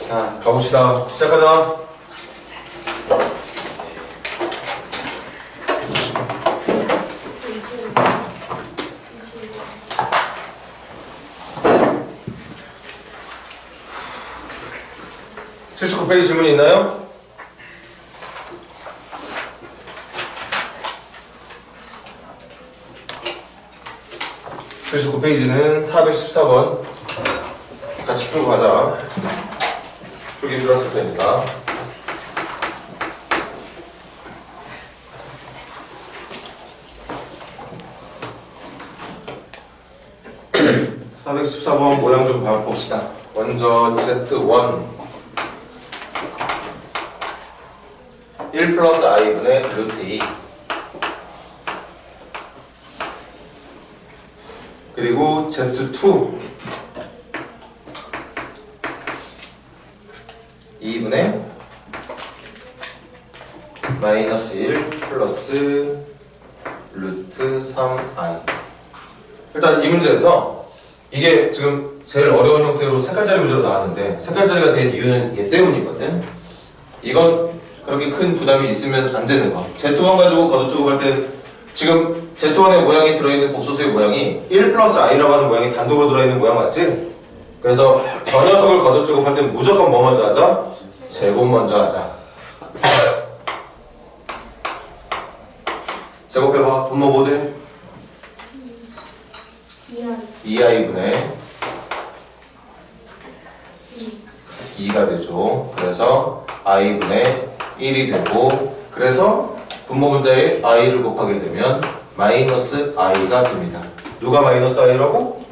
자, 가봅시다. 시작하자. (79) 페이지 질문이 있나요? (79) 페이지는 414번 같이 풀고 가자. 풀기 힘들었을 테니까. (414번) 모양 좀 봅시다. 먼저 Z1 1 플러스 i분의 루트 2 그리고 Z2 2분의 마이너스 1 플러스 루트 3i. 일단 이 문제에서 이게 지금 제일 어려운 형태로 색깔짜리 문제로 나왔는데 색깔짜리가 된 이유는 얘 때문이거든. 이건 그렇게 큰 부담이 있으면 안 되는 거. Z1 가지고 거듭제곱할 때 지금 Z1의 모양이 들어있는 복소수의 모양이 1 플러스 i라고 하는 모양이 단독으로 들어있는 모양 맞지? 그래서 저 녀석을 거듭제곱할 때 무조건 뭐 먼저 하자? 제곱 먼저 하자. 제곱해봐. 분모 뭐 돼? 2i분의 2가 되죠. 그래서 i분의 1이 되고, 그래서 분모 분자에 i를 곱하게 되면 마이너스 i가 됩니다. 누가 마이너스 i라고?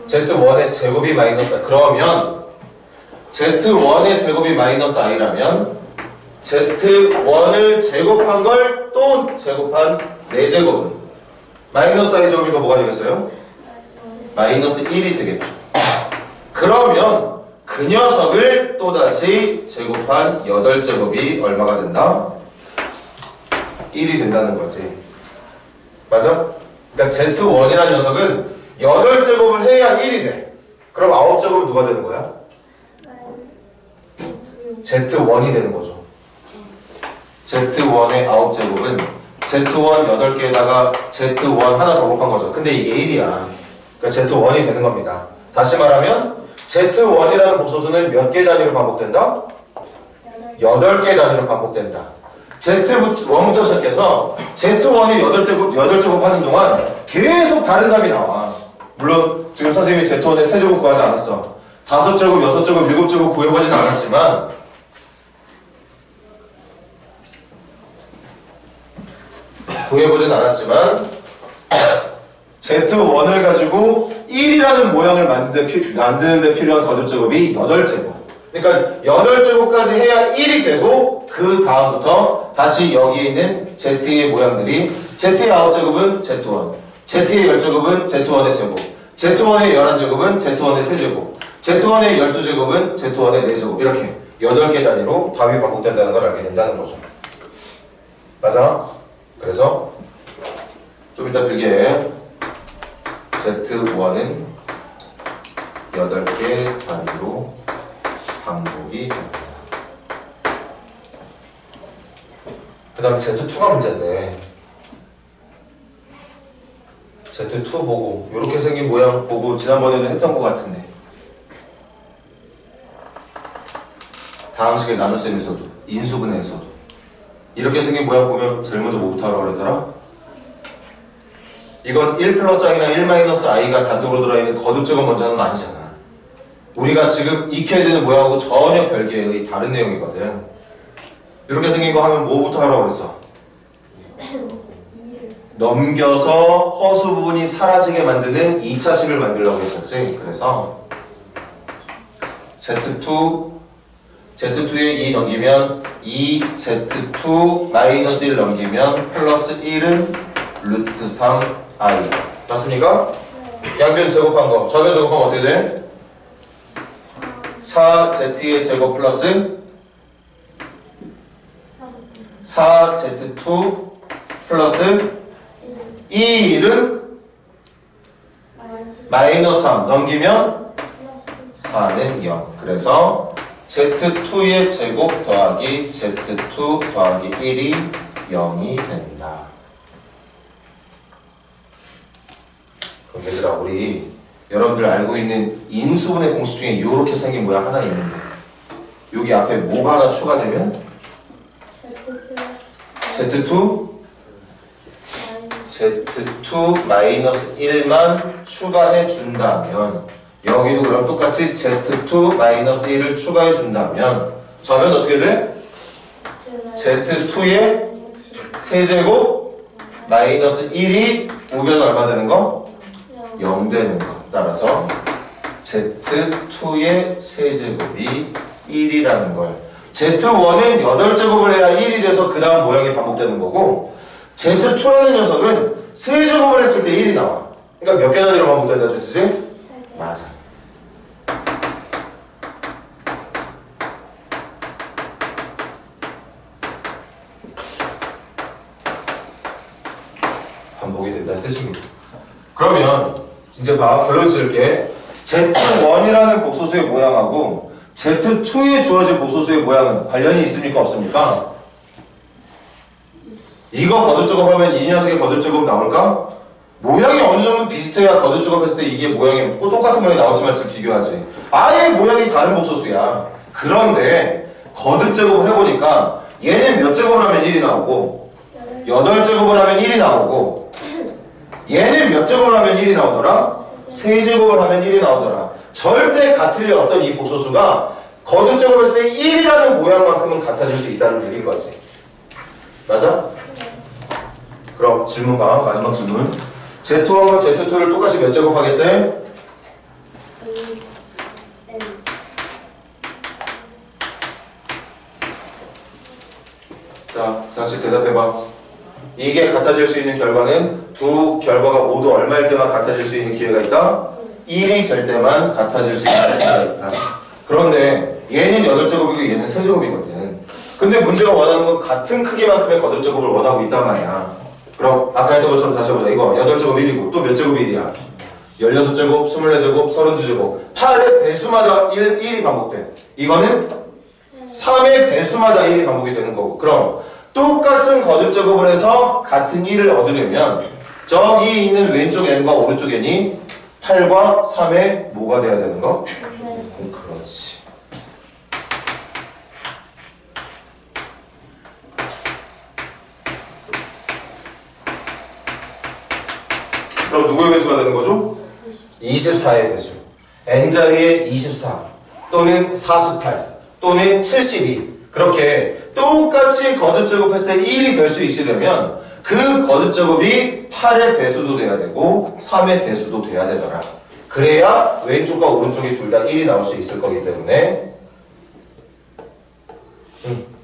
z1의 제곱이 마이너스. 그러면 z1의 제곱이 마이너스 i라면 z1을 제곱한 걸 또 제곱한 4제곱은 마이너스 i 제곱이니까 뭐가 되겠어요? 마이너스 1이 되겠죠. 그러면 그 녀석을 또다시 제곱한 8제곱이 얼마가 된다? 1이 된다는 거지. 맞아? 그러니까 Z1이라는 녀석은 8제곱을 해야 1이 돼. 그럼 9제곱은 누가 되는 거야? Z1이 되는 거죠. Z1의 9제곱은 Z1 8개에다가 Z1 하나 더 곱한 거죠. 근데 이게 1이야. 그러니까 Z1이 되는 겁니다. 다시 말하면 Z1이라는 복소수는 몇 개 단위로 반복된다? 8개 단위로 반복된다. Z1부터 시작해서 Z1이 8제곱 하는 동안 계속 다른 답이 나와. 물론 지금 선생님이 Z1의 세제곱 구하지 않았어. 5제곱, 6제곱, 7제곱 구해보진 않았지만 Z1을 가지고 1이라는 모양을 만드는데 필요한 거듭제곱이 8제곱. 그러니까 8제곱까지 해야 1이 되고, 그 다음부터 다시 여기에 있는 Z의 모양들이 Z의 9제곱은 Z1, Z의 10제곱은 Z1의 제곱, Z1의 11제곱은 Z1의 세제곱, Z1의 12제곱은 Z1의 4제곱, 이렇게 8개 단위로 답이 반복된다는 걸 알게 된다는 거죠. 맞아? 그래서 좀 이따 빌게 Z1은 8개 단위로 반복이 됩니다. 그 다음에 Z2가 문제인데, Z2 보고 이렇게 생긴 모양 보고 지난번에도 했던 것 같은데, 다항식의 나눗셈에서도 인수분해에서도 이렇게 생긴 모양 보면 제일 먼저 뭐부터 하라고 그랬더라? 이건 1 플러스 i나 1 마이너스 i가 단독으로 들어있는 거듭제곱 먼저 하는 거 아니잖아. 우리가 지금 익혀야 되는 모양하고 전혀 별개의 다른 내용이거든. 이렇게 생긴 거 하면 뭐부터 하라고 그랬어? 넘겨서 허수 부분이 사라지게 만드는 2차식을 만들려고 했었지. 그래서 Z2에 2 넘기면 2Z2 마이너스 1 넘기면 플러스 1은 루트 3i. 맞습니까? 양변 제곱한 거, 좌변 제곱하면 어떻게 돼? 4Z의 제곱 플러스 4Z2 플러스 2는 마이너스 3 넘기면 4는 0. 그래서 Z2의 제곱 더하기 Z2 더하기 1이 0이 된다. 그럼 얘들아, 우리 여러분들 알고 있는 인수분해 공식 중에 이렇게 생긴 모양 하나 있는데 여기 앞에 뭐가 하나 추가되면 Z2 마이너스 1만 추가해 준다면 여기도 그럼 똑같이 Z2 마이너스 1을 추가해 준다면 저면 어떻게 돼? Z2의 세제곱 마이너스 1이 우변 얼마 되는 거? 0 되는 거. 따라서 Z2의 세제곱이 1이라는 걸. Z1은 8제곱을 해야 1이 돼서 그 다음 모양이 반복되는 거고 Z2라는 녀석은 세제곱을 했을 때 1이 나와. 그러니까 몇 개 단위로 반복된다는 뜻이지? 맞아. 반복이 된다는 뜻입니다. 그러면 이제 봐. 결론 지을게. Z1이라는 복소수의 모양하고 Z2에 주어진 복소수의 모양은 관련이 있습니까? 없습니까? 이거 거듭제곱 하면 이 녀석의 거듭제곱 나올까? 모양이 어느 정도 비슷해야 거듭제곱 했을 때 이게 모양이 똑같은 모양이 나오지만 지금 비교하지. 아예 모양이 다른 복소수야. 그런데 거듭제곱을 해보니까 얘는 몇 제곱을 하면 1이 나오고 8제곱을 하면 1이 나오고 얘는 몇 제곱을 하면 1이 나오더라? 3제곱을 하면 1이 나오더라. 절대 같을 리 없던 이 복소수가 거듭제곱 했을 때 1이라는 모양만큼은 같아질 수 있다는 얘기인 거지. 맞아? 그럼 질문 봐. 마지막 질문. Z1과 Z2를 똑같이 몇 제곱 하겠대? 자, 다시 대답해봐. 이게 같아질 수 있는 결과는 두 결과가 모두 얼마일 때만 같아질 수 있는 기회가 있다? 1이 될 때만 같아질 수 있는 기회가 있다. 그런데 얘는 8제곱이고 얘는 3제곱이거든. 근데 문제가 원하는 건 같은 크기만큼의 거듭제곱을 원하고 있단 말이야. 그럼 아까 했던 것처럼 다시 해보자. 이거 8제곱 1이고 또 몇 제곱이 1이야? 16제곱, 24제곱, 32제곱 8의 배수마다 1이 반복돼. 이거는 3의 배수마다 1이 반복이 되는 거고. 그럼 똑같은 거듭제곱을 해서 같은 1을 얻으려면 저기 있는 왼쪽 n과 오른쪽 n이 8과 3의 뭐가 돼야 되는 거? 그렇지. 그럼 누구의 배수가 되는 거죠? 24의 배수. n자리에 24 또는 48 또는 72 그렇게 똑같이 거듭제곱 했을 때 1이 될 수 있으려면 그 거듭제곱이 8의 배수도 돼야 되고 3의 배수도 돼야 되더라. 그래야 왼쪽과 오른쪽이 둘 다 1이 나올 수 있을 거기 때문에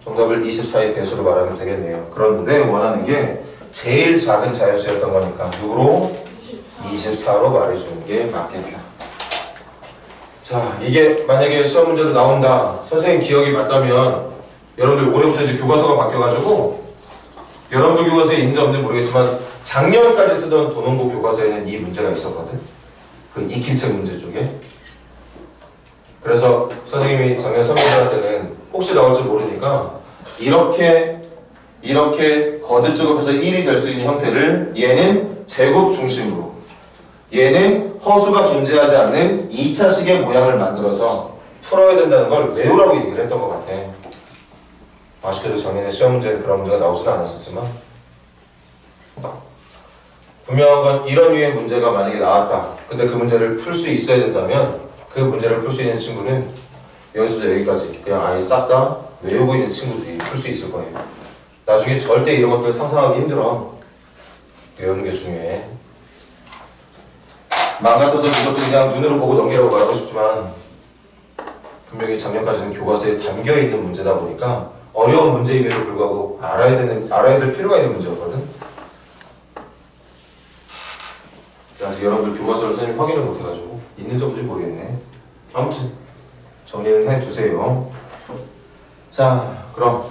정답을 24의 배수로 말하면 되겠네요. 그런데 원하는 게 제일 작은 자연수였던 거니까 누구로? 24로 말해주는 게 맞겠다. 자, 이게 만약에 시험 문제로 나온다. 선생님 기억이 맞다면 여러분들 올해부터 이제 교과서가 바뀌어가지고 여러분들 교과서에 있는지 없는지 모르겠지만 작년까지 쓰던 도농고 교과서에는 이 문제가 있었거든. 그 익힘책 문제 쪽에. 그래서 선생님이 작년 선배할 때는 혹시 나올지 모르니까 이렇게 거듭제곱해서 1이 될 수 있는 형태를 얘는 제곱 중심으로 얘는 허수가 존재하지 않는 2차식의 모양을 만들어서 풀어야 된다는 걸 외우라고 얘기를 했던 것 같아. 아쉽게도 작년에 시험 문제는 그런 문제가 나오지는 않았었지만 분명한 건 이런 류의 문제가 만약에 나왔다. 근데 그 문제를 풀 수 있어야 된다면 그 문제를 풀 수 있는 친구는 여기서부터 여기까지 그냥 아예 싹 다 외우고 있는 친구들이 풀 수 있을 거예요. 나중에 절대 이런 것들 상상하기 힘들어. 외우는 게 중요해. 맘 같아서 이것도 그냥 눈으로 보고 넘기라고 말하고 싶지만 분명히 작년까지는 교과서에 담겨있는 문제다 보니까 어려운 문제임에도 불구하고 알아야 될 필요가 있는 문제였거든. 아직 여러분들 교과서를 선생님 확인을 못해가지고 있는지 없는지 모르겠네. 아무튼 정리는 해두세요. 자, 그럼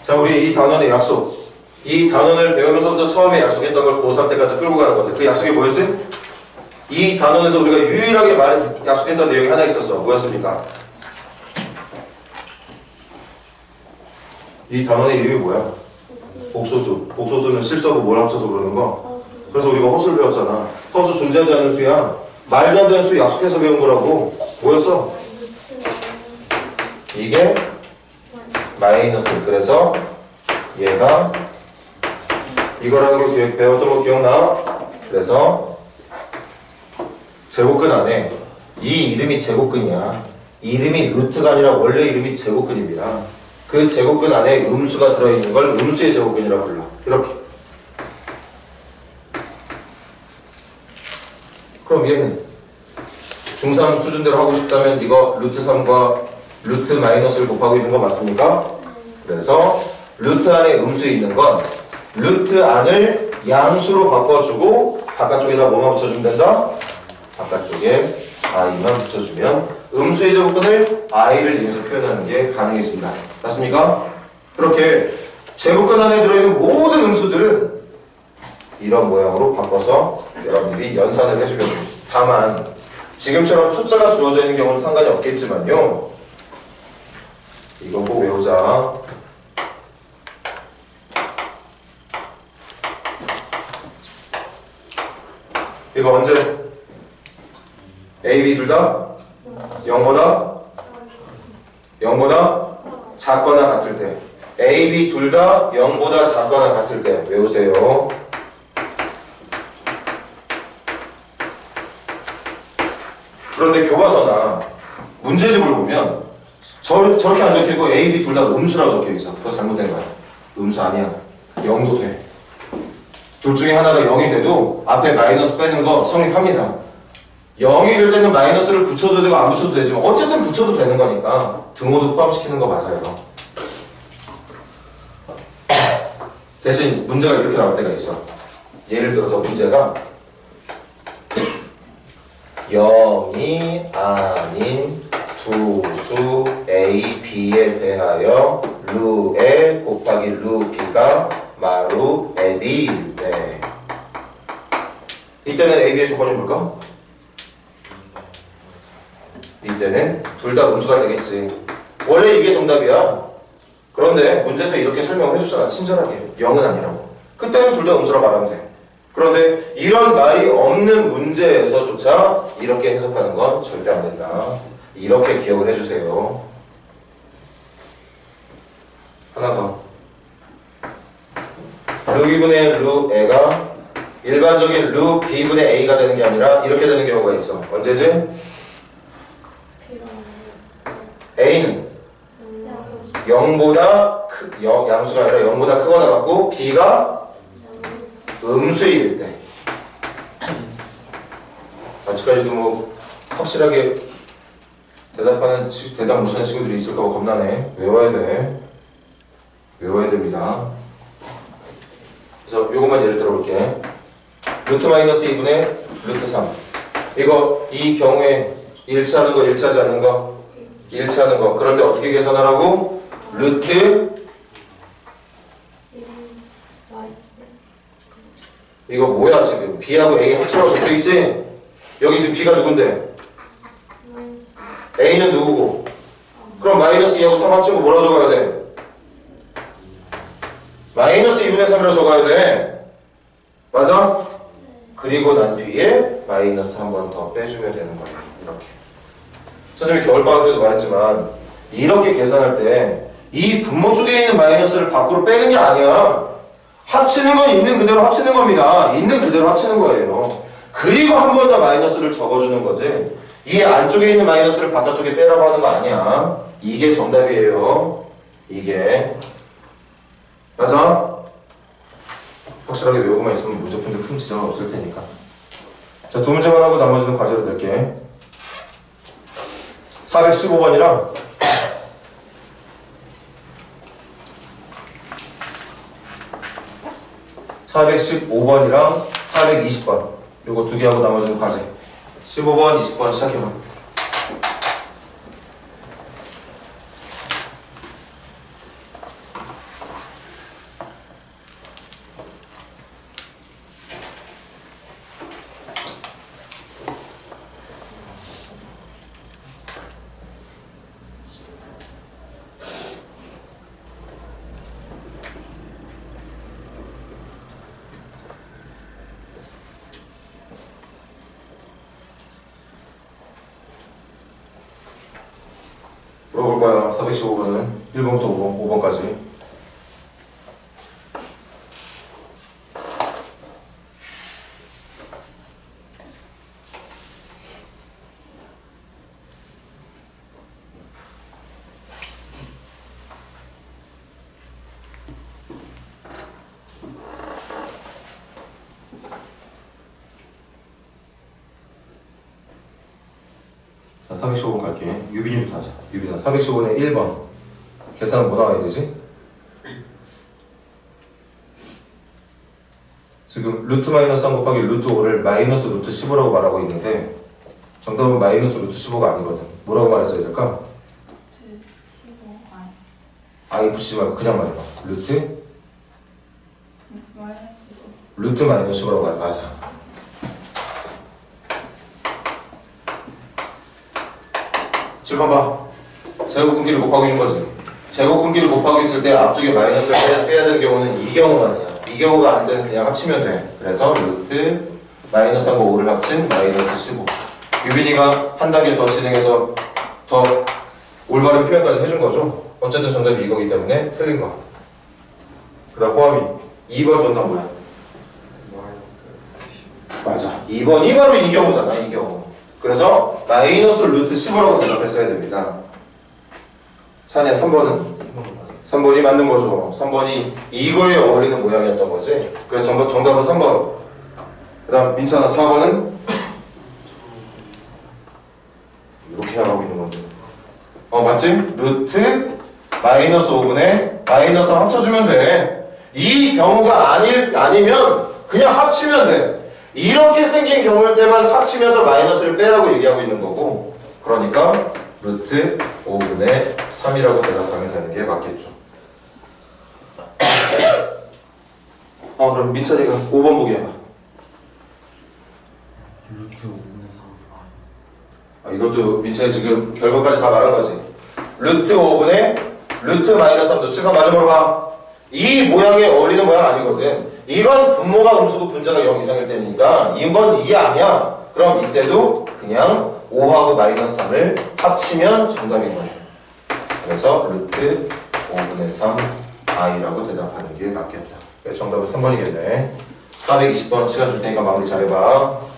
자, 우리 이 단원의 약속. 이 단원을 배우면서부터 처음에 약속했던 걸 고3 때까지 끌고 가는 건데 그 약속이 뭐였지? 이 단원에서 우리가 유일하게 약속했던 내용이 하나 있었어. 뭐였습니까? 이 단원의 이름이 뭐야? 복소수. 복소수는 실수하고 뭘 합쳐서 그러는 거? 그래서 우리가 허수를 배웠잖아. 허수 존재하지 않는 수야. 말도 안 되는 수 약속해서 배운 거라고. 뭐였어? 이게 마이너스. 그래서 얘가 이거라는 걸 배웠던 거 기억나? 그래서 제곱근 안에 이 이름이 제곱근이야. 이 이름이 루트가 아니라 원래 이름이 제곱근입니다. 그 제곱근 안에 음수가 들어있는 걸 음수의 제곱근이라고 불러. 이렇게. 그럼 얘는 중3 수준대로 하고 싶다면 이거 루트 3과 루트 마이너스를 곱하고 있는 거 맞습니까? 그래서 루트 안에 음수에 있는 건 루트 안을 양수로 바꿔주고 바깥쪽에다 뭐만 붙여주면 된다? 바깥쪽에 i만 붙여주면 음수의 제곱근을 i를 이용해서 표현하는 게 가능해진다. 맞습니까? 그렇게 제곱근 안에 들어있는 모든 음수들은 이런 모양으로 바꿔서 여러분들이 연산을 해주면 됩니다. 다만 지금처럼 숫자가 주어져 있는 경우는 상관이 없겠지만요. 이거 꼭 외우자. 이거 언제? A, B 둘 다 0보다 작거나 같을 때 A, B 둘 다 0보다 작거나 같을 때 외우세요. 그런데 교과서나 문제집을 보면 저렇게 안 적혀있고 A, B 둘 다 음수라고 적혀있어. 그거 잘못된 거야. 음수 아니야. 0도 돼. 둘 중에 하나가 0이 돼도 앞에 마이너스 빼는 거 성립합니다. 0이 될 때는 마이너스를 붙여도 되고 안 붙여도 되지만 어쨌든 붙여도 되는 거니까 등호도 포함시키는 거 맞아요. 대신 문제가 이렇게 나올 때가 있어. 예를 들어서 문제가 0이 아닌 두 수 A, B에 대하여 루에 곱하기 루 B가 마루 AB일 때 이때는 AB의 조건이 뭘까? 이때는 둘 다 음수가 되겠지. 원래 이게 정답이야. 그런데 문제에서 이렇게 설명을 해주잖아. 친절하게. 0은 아니라고. 그때는 둘 다 음수라 말하면 돼. 그런데 이런 말이 없는 문제에서조차 이렇게 해석하는 건 절대 안 된다. 이렇게 기억을 해주세요. 하나 더. 루 B분의 루 A가 일반적인 루 B분의 A가 되는 게 아니라 이렇게 되는 경우가 있어. 언제지? A는 0보다 양수가 아니라 0보다 크거나 같고 B가 음수일 때. 아직까지도 뭐 확실하게 대답 못하는 친구들이 있을까봐 겁나네. 외워야 돼. 외워야 됩니다. 그래서 요것만 예를 들어볼게. 루트 마이너스 2분의 루트 3. 이거 이 경우에 일치하는 거, 일치하지 않는 거? 일치하는 거. 그럴 때 어떻게 계산하라고? 루트 이거 뭐야 지금? B하고 A 합치라고 적혀있지? 여기 지금 B가 누군데? A는 누구고? 그럼 마이너스 2하고 3 합치고 뭐라 적어야 돼? 마이너스 2분의 3이라 적어야 돼. 맞아? 그리고 난 뒤에 마이너스 한 번 더 빼주면 되는 거야. 이렇게. 선생님이 겨울방학 때도 말했지만 이렇게 계산할 때 이 분모 쪽에 있는 마이너스를 밖으로 빼는 게 아니야. 합치는 건 있는 그대로 합치는 겁니다. 있는 그대로 합치는 거예요. 그리고 한 번 더 마이너스를 적어주는 거지. 이 안쪽에 있는 마이너스를 바깥쪽에 빼라고 하는 거 아니야. 이게 정답이에요. 이게. 맞아? 확실하게 외우고만 있으면 문제푼들 큰 지장은 없을 테니까. 자, 두 문제만 하고 나머지는 과제로 낼게. 415번이랑 415번이랑 420번 요거 두 개 하고 나머지는 과제. 15번, 20번 시작해봐. 물어볼 거야. 415번은 1번부터 5번까지. 자, 415번 갈게. 유빈이부터 하자. 유빈아, 415번에 1번. 계산은 뭐 나와야 되지? 지금 루트 마이너스 3 곱하기 루트 5를 마이너스 루트 15라고 말하고 있는데 정답은 마이너스 루트 15가 아니거든. 뭐라고 말했어야 될까? 루트 15i. i 붙이지 말고 그냥 말해봐. 루트? 마이너스 15. 루트 마이너스 15라고 말해. 맞아. 실판 봐. 제곱근기를 곱하고 있는 거지. 제곱근기를 곱하고 있을 때 앞쪽에 마이너스를 빼야 되는 경우는 이 경우만이야. 이 경우가 안 되면 그냥 합치면 돼. 그래서 루트 마이너스 3과 5를 합친 마이너스 15. 유빈이가 한 단계 더 진행해서 더 올바른 표현까지 해준 거죠. 어쨌든 정답이 이거기 때문에 틀린 거. 그 다음 호함이 2번 정답 뭐야? 맞아. 2번이 바로 이 경우잖아. 이 경우. 그래서 마이너스 루트 15라고 대답했어야 됩니다. 찬이야 3번은? 3번이 맞는 거죠. 3번이 이거에 어울리는 모양이었던 거지. 그래서 정답은 3번. 그 다음 민찬아 4번은? 이렇게 하고 있는 건데. 맞지? 루트 마이너스 5분의 마이너스 합쳐주면 돼. 이 경우가 아니면 그냥 합치면 돼. 이렇게 생긴 경우일 때만 합치면서 마이너스를 빼라고 얘기하고 있는 거고, 그러니까 루트 5분의 3이라고 대답하면 되는 게 맞겠죠. 그럼 민찬이가 5번 보기 해봐. 루트 5분의 3. 이것도 민찬이 지금 결과까지 다 말한 거지. 루트 5분의 루트 마이너스 3도 칠판 마저 물어봐. 이 모양에 어울리는 모양 아니거든. 이건 분모가 음수고 분자가 0 이상일 때니까 이건 2 아니야. 그럼 이때도 그냥 5하고 마이너스 3을 합치면 정답인 거예요. 그래서 루트 5분의 3 i라고 대답하는 게 맞겠다. 정답은 3번이겠네. 420번 시간 줄 테니까 마무리 잘해봐.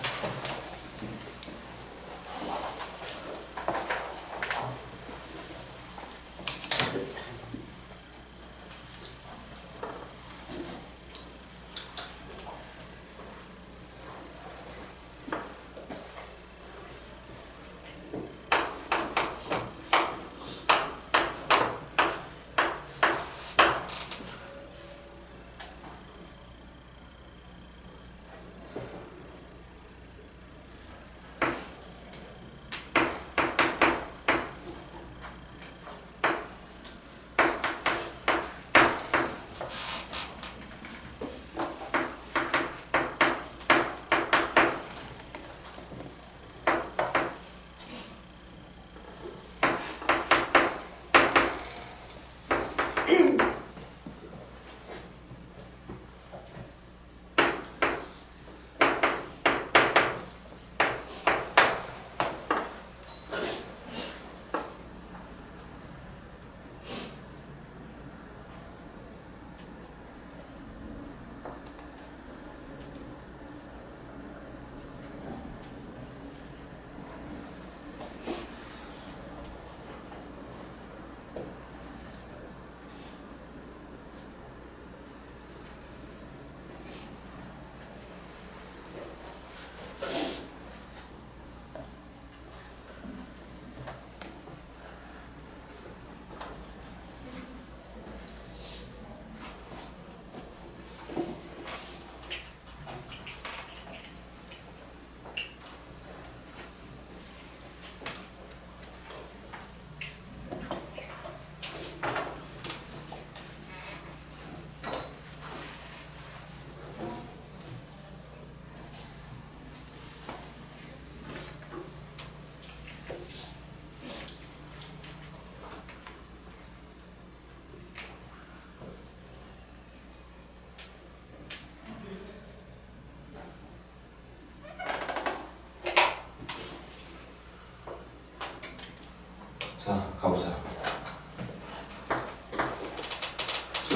자, 가보자.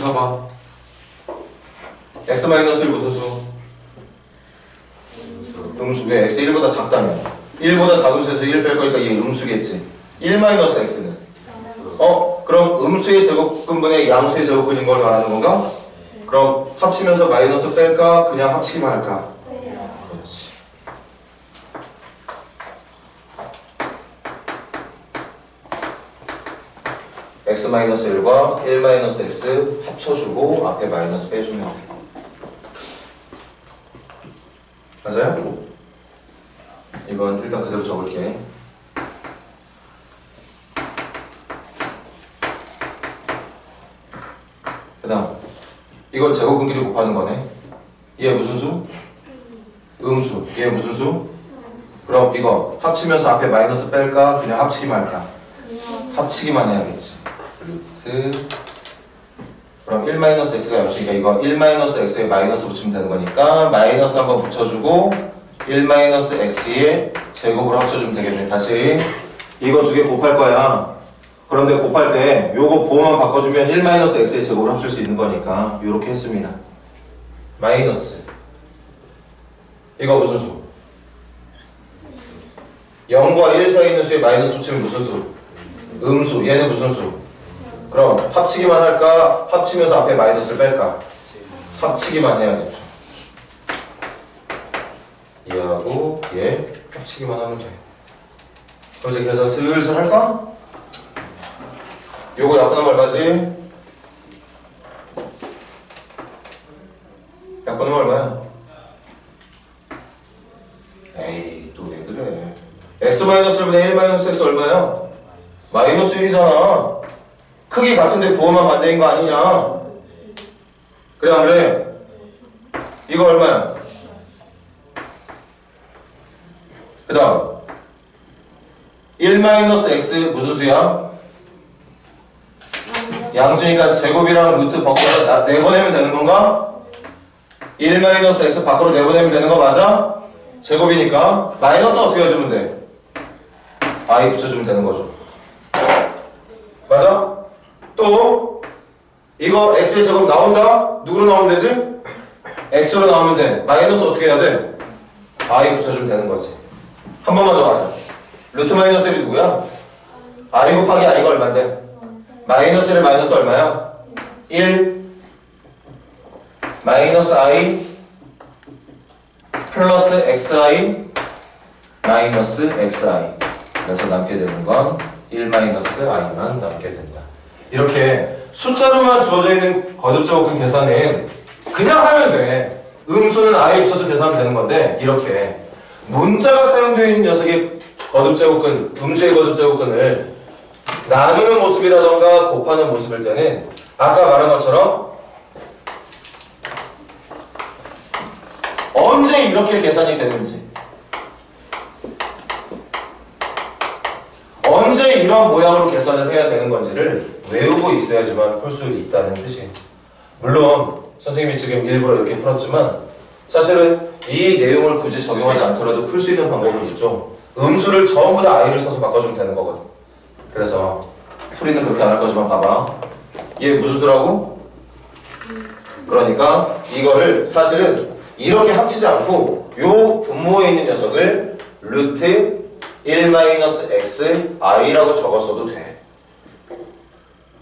써봐. x-1 무슨 수? 음수. 왜? x 1보다 작다면 1보다 작은 수에서 1 뺄 거니까 이게 음수겠지. 1-x는 그럼 음수의 제곱근분의 양수의 제곱근인 걸 말하는 건가? 그럼 합치면서 마이너스 뺄까? 그냥 합치기만 할까? 그렇지. x-1과 1-x 합쳐주고 앞에 마이너스 빼주면 돼. 맞아요? 이건 일단 그대로 적을게. 그 다음 이건 제곱근끼리 곱하는 거네. 얘 무슨 수? 음수. 얘 무슨 수? 그럼 이거 합치면서 앞에 마이너스 뺄까? 그냥 합치기만 할까? 합치기만 해야겠지. 루트 그럼 1-x가 없으니까 이거 1-x에 마이너스 붙이면 되는 거니까 마이너스 한번 붙여주고 1-x의 제곱으로 합쳐주면 되겠네. 다시 이거 두 개 곱할 거야. 그런데 곱할 때 요거 부호만 바꿔주면 1-x의 제곱으로 합칠 수 있는 거니까 요렇게 했습니다. 마이너스 이거 무슨 수? 0과 1 사이에 있는 수에 마이너스 붙이면 무슨 수? 음수. 얘는 무슨 수? 그럼 합치기만 할까? 합치면서 앞에 마이너스를 뺄까? 합치기만 해야겠죠. 얘하고 얘 합치기만 하면 돼. 그럼 이제 계산 슬슬 할까? 요거 약분하면 얼마지? 약분하면 얼마야? 에이 또 왜 그래? x-1분의 1-x 얼마야? 마이너스 1이잖아. 크기 같은데 부호만 반대인 거 아니냐? 그래 안 그래? 이거 얼마야? 그 다음 1-x 무슨 수야? 양수니까 제곱이랑 루트 벗겨서 내보내면 되는 건가? 1-x 밖으로 내보내면 되는 거 맞아? 제곱이니까 마이너스 어떻게 해주면 돼? i 붙여주면 되는 거죠. 맞아? 또 이거 x의 제곱 나온다? 누구로 나오면 되지? x로 나오면 돼. 마이너스 어떻게 해야 돼? i 붙여주면 되는 거지. 한 번만 더 가자. 루트 마이너스 1이 누구야? i 곱하기 i가 얼만데? 마이너스 1에 마이너스 얼마야? 1 마이너스 i 플러스 xi 마이너스 xi. 그래서 남게 되는 건 1-i만 남게 된다. 이렇게 숫자로만 주어져 있는 거듭제곱근 계산은 그냥 하면 돼. 음수는 i 붙여서 계산하면 되는 건데 이렇게 문자가 사용되어 있는 녀석의 거듭제곱근, 음수의 거듭제곱근을 나누는 모습이라던가 곱하는 모습일 때는 아까 말한 것처럼 언제 이렇게 계산이 되는지 언제 이런 모양으로 계산을 해야 되는 건지를 외우고 있어야지만 풀 수 있다는 뜻이에요. 물론 선생님이 지금 일부러 이렇게 풀었지만 사실은 이 내용을 굳이 적용하지 않더라도 풀 수 있는 방법은 있죠. 음수를 전부 다 i를 써서 바꿔주면 되는 거거든. 그래서 풀이는 그렇게 안 할 거지만 봐봐. 얘 무슨 수라고? 그러니까 이거를 사실은 이렇게 합치지 않고 요 분모에 있는 녀석을 루트 1-x i라고 적었어도 돼.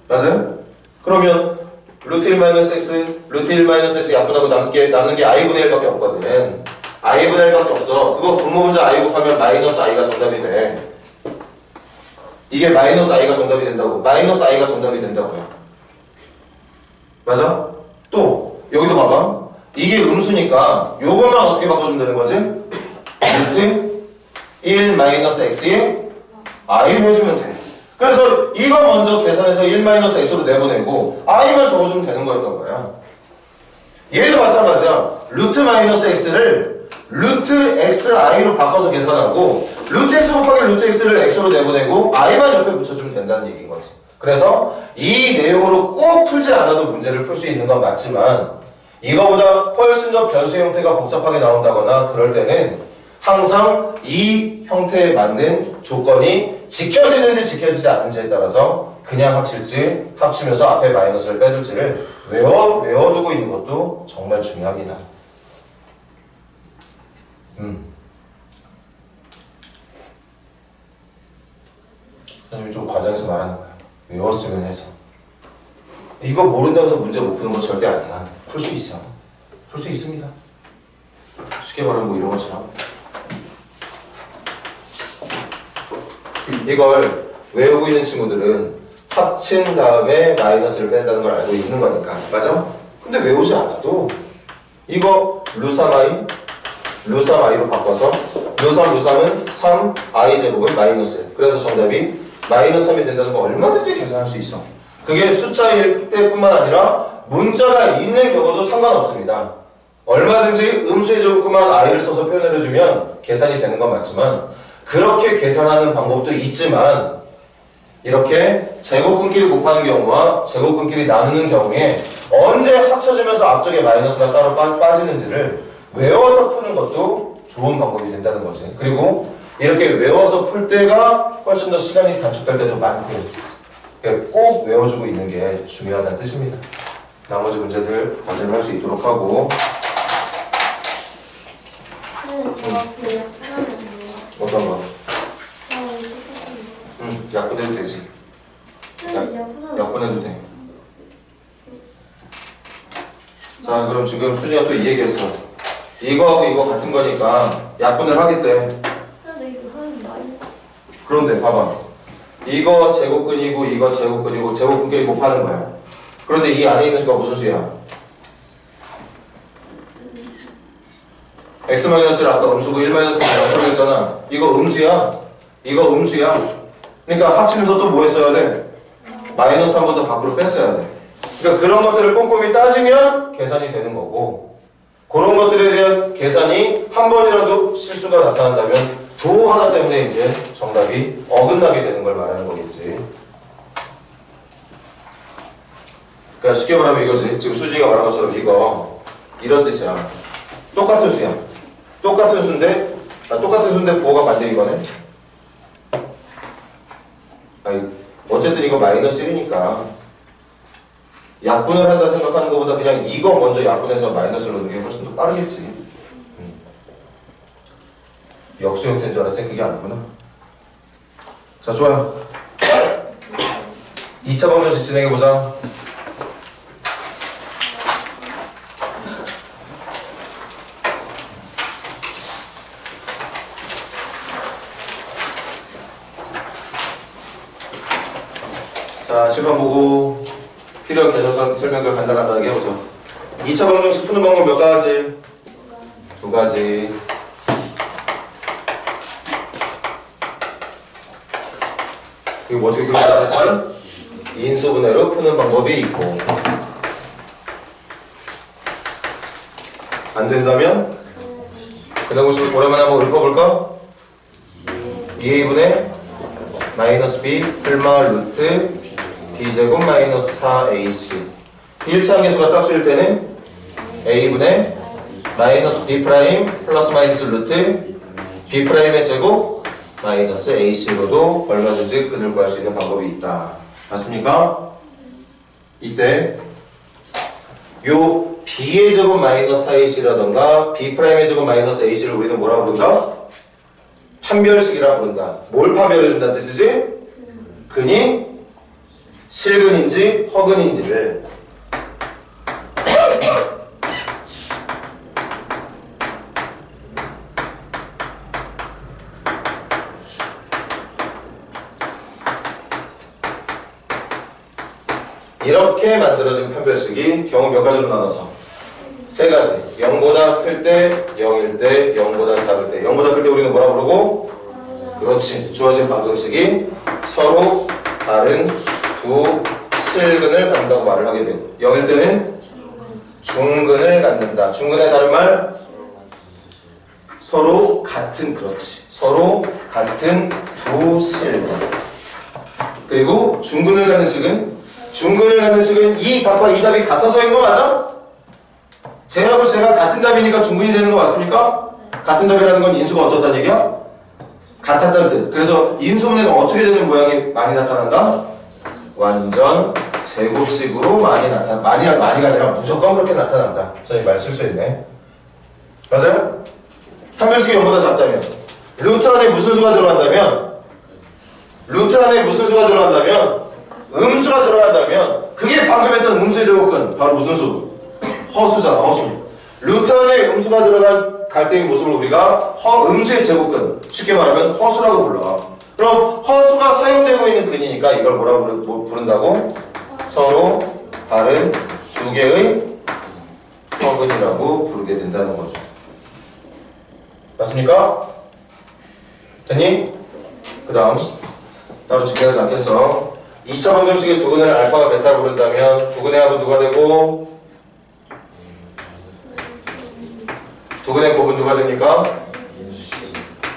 맞아요? 그러면 루트 1-x, 루트 1-x 약분하고 남는 게 i분의 1밖에 없거든. i분의 1밖에 없어. 그거 분모 문제 i 곱하면 마이너스 i가 정답이 돼. 이게 마이너스 i가 정답이 된다고. 마이너스 i가 정답이 된다고요. 맞아? 또 여기도 봐봐. 이게 음수니까 요것만 어떻게 바꿔주면 되는 거지? 루트 1-x에 i를 해주면 돼. 그래서 이거 먼저 계산해서 1-x로 내보내고 i만 적어주면 되는 거였던 거야. 얘도 마찬가지야. 루트 마이너스 x를 루트 xi로 바꿔서 계산하고 루트 x 곱하기 루트 x를 x로 내보내고 i만 옆에 붙여주면 된다는 얘기인 거지. 그래서 이 내용으로 꼭 풀지 않아도 문제를 풀 수 있는 건 맞지만 이거보다 훨씬 더 변수 형태가 복잡하게 나온다거나 그럴 때는 항상 이 형태에 맞는 조건이 지켜지는지 지켜지지 않는지에 따라서 그냥 합칠지 합치면서 앞에 마이너스를 빼둘지를 외워두고 있는 것도 정말 중요합니다. 선생님이 좀 과장해서 말하는 거야. 외웠으면 해서. 이거 모른다고 해서 문제 못 푸는 건 절대 아니야. 풀 수 있어. 풀 수 있습니다. 쉽게 말하면 뭐 이런 것처럼. 이걸 외우고 있는 친구들은 합친 다음에 마이너스를 뺀다는 걸 알고 있는 거니까. 맞아? 근데 외우지 않아도 이거 루삼이로 바꿔서 루삼은 3, i제곱은 마이너스. 그래서 정답이 마이너스 3이 된다는 거 얼마든지 계산할 수 있어. 그게 숫자일 때뿐만 아니라 문자가 있는 경우도 상관없습니다. 얼마든지 음수의 제곱만 i를 써서 표현을 해주면 계산이 되는 건 맞지만 그렇게 계산하는 방법도 있지만 이렇게 제곱근끼리 곱하는 경우와 제곱근끼리 나누는 경우에 언제 합쳐지면서 앞쪽에 마이너스가 따로 빠지는지를 외워서 푸는 것도 좋은 방법이 된다는 거지. 그리고 이렇게 외워서 풀 때가 훨씬 더 시간이 단축될 때도 많고 꼭 외워주고 있는 게 중요하다는 뜻입니다. 나머지 문제들 과제를 할 수 있도록 하고 어떤 거? 약분해도 되지. 약분해도 돼. 자, 그럼 지금 수진이가 또 이 얘기했어. 이거하고 이거 같은 거니까 약분을 하겠대. 그런데 봐봐. 이거 제곱근이고 이거 제곱근이고 제곱근끼리 곱하는 거야. 그런데 이 안에 있는 수가 무슨 수야? x-를 아까 음수고 1-는 양수로 했잖아. 이거 음수야. 이거 음수야. 그러니까 합치면서 또 뭐 했어야 돼? 마이너스 한 번 더 밖으로 뺐어야 돼. 그러니까 그런 것들을 꼼꼼히 따지면 계산이 되는 거고 그런 것들에 대한 계산이 한 번이라도 실수가 나타난다면 부 하나 때문에 이제 정답이 어긋나게 되는 걸 말하는 거겠지. 그러니까 쉽게 말하면 이거지. 지금 수지가 말한 것처럼 이거 이런 뜻이야. 똑같은 수야. 똑같은 수인데 부호가 반대 이거네. 아니, 어쨌든 이거 마이너스 1이니까 약분을 한다 생각하는 것보다 그냥 이거 먼저 약분해서 마이너스를 넣는 게 훨씬 더 빠르겠지. 역수 형태인 줄 알았더니 그게 아니구나. 자, 좋아요. 2차 방정식 진행해보자. 자, 실판 보고 필요한 개념상 설명을 간단하게 해보자. 2차 방정식 푸는 방법 몇 가지? 두 가지. 이거 뭐 어떻게 그려놨지? 인수분해로 푸는 방법이 있고 안 된다면 그다음으로 오랜만에 한번 읊어볼까? 2a분의 마이너스 b 플마 루트 b제곱 마이너스 4ac 1차 계수가 짝수일 때는 a분의 마이너스 b 프라임 플러스 마이너스 루트 b 프라임의 제곱 마이너스 ac로도 얼마든지 끈을 구할 수 있는 방법이 있다. 맞습니까? 이때 요 b의 제곱 마이너스 4ac라던가 b 프라임의 제곱 마이너스 ac를 우리는 뭐라고 부른다? 판별식이라고 부른다. 뭘 판별해준다는 뜻이지? 근이 실근인지 허근인지를. 이렇게 만들어진 판별식이 경우 몇 가지로 나눠서 세 가지. 0보다 클 때, 0일 때, 0보다 작을 때. 0보다 클 때 우리는 뭐라 부르고? 그렇지. 주어진 방정식이 서로 다른 두 실근을 갖는다고 말을 하게 되고 0일 때는 중근을 갖는다. 중근의 다른 말? 서로 같은, 그렇지. 서로 같은 두 실근. 그리고 중근을 갖는 식은 이 답과 이 답이 같아서인 거 맞아? 쟤하고 쟤가 같은 답이니까 중근이 되는 거 맞습니까? 같은 답이라는 건 인수가 어떻다는 얘기야? 같았다는 뜻. 그래서 인수분해가 어떻게 되는 모양이 많이 나타난다? 완전 제곱식으로 많이가 아니라 무조건 그렇게 나타난다. 선생님 말 실수했네. 맞아요? 한별식이 0보다 작다면 루트 안에 무슨 수가 들어간다면 음수가 들어간다면 그게 방금 했던 음수의 제곱근 바로 무슨 수? 허수잖아. 허수. 루트 안에 음수가 들어간 갈등의 모습을 우리가 음수의 제곱근, 쉽게 말하면 허수라고 불러. 그럼 허수가 사용되고 있는 근이니까 이걸 뭐라고 부른다고? 서로 다른 두 개의 허근이라고 부르게 된다는 거죠. 맞습니까? 됐니? 그 다음 따로 중요하지 않겠어. 2차 방정식의 두근을 알파가 베타로 부른다면 두근의 합은 누가 되고 두근의 곱은 누가 됩니까?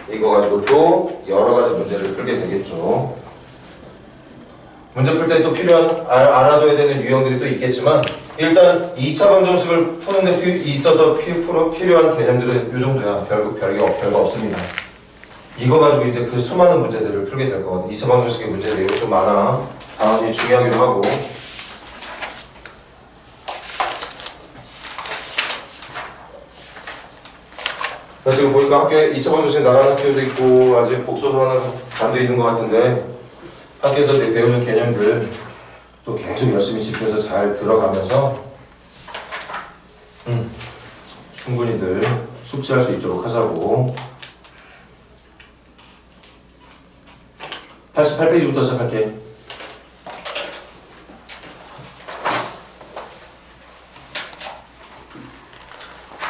이거 가지고 또 여러 가지 문제를 풀게 되겠죠. 문제 풀 때 또 알아둬야 되는 유형들이 또 있겠지만 일단 2차 방정식을 푸는데 있어서 필요한 개념들은 이 정도야. 별거 없습니다. 이거 가지고 이제 그 수많은 문제들을 풀게 될 거거든. 2차 방정식의 문제들이 좀 많아. 당연히 중요하기도 하고. 지금 보니까 학교에 2차 방정식 나가는 학교도 있고 아직 복소서 하는 반도 있는 것 같은데 학교에서 배우는 개념들 또 계속 열심히 집중해서 잘 들어가면서 충분히들 숙지할 수 있도록 하자고. 88페이지부터 시작할게.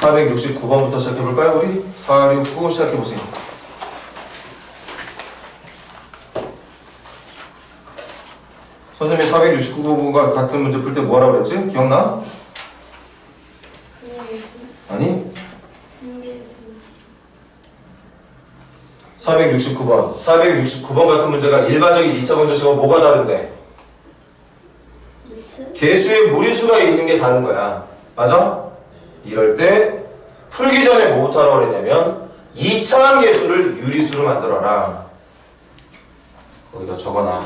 (469번부터) 시작해볼까요? 우리 469 시작해보세요. 선생님이 469번과 같은 문제 풀 때 뭐라고 그랬지? 기억나? 아니? 469번. 469번 같은 문제가 일반적인 2차 방정식하고 뭐가 다른데? 개수의 무리수가 있는 게 다른 거야. 맞아? 이럴 때 풀기 전에 뭐부터 하라고 그랬냐면 2차항 개수를 유리수로 만들어라. 거기다 적어놔.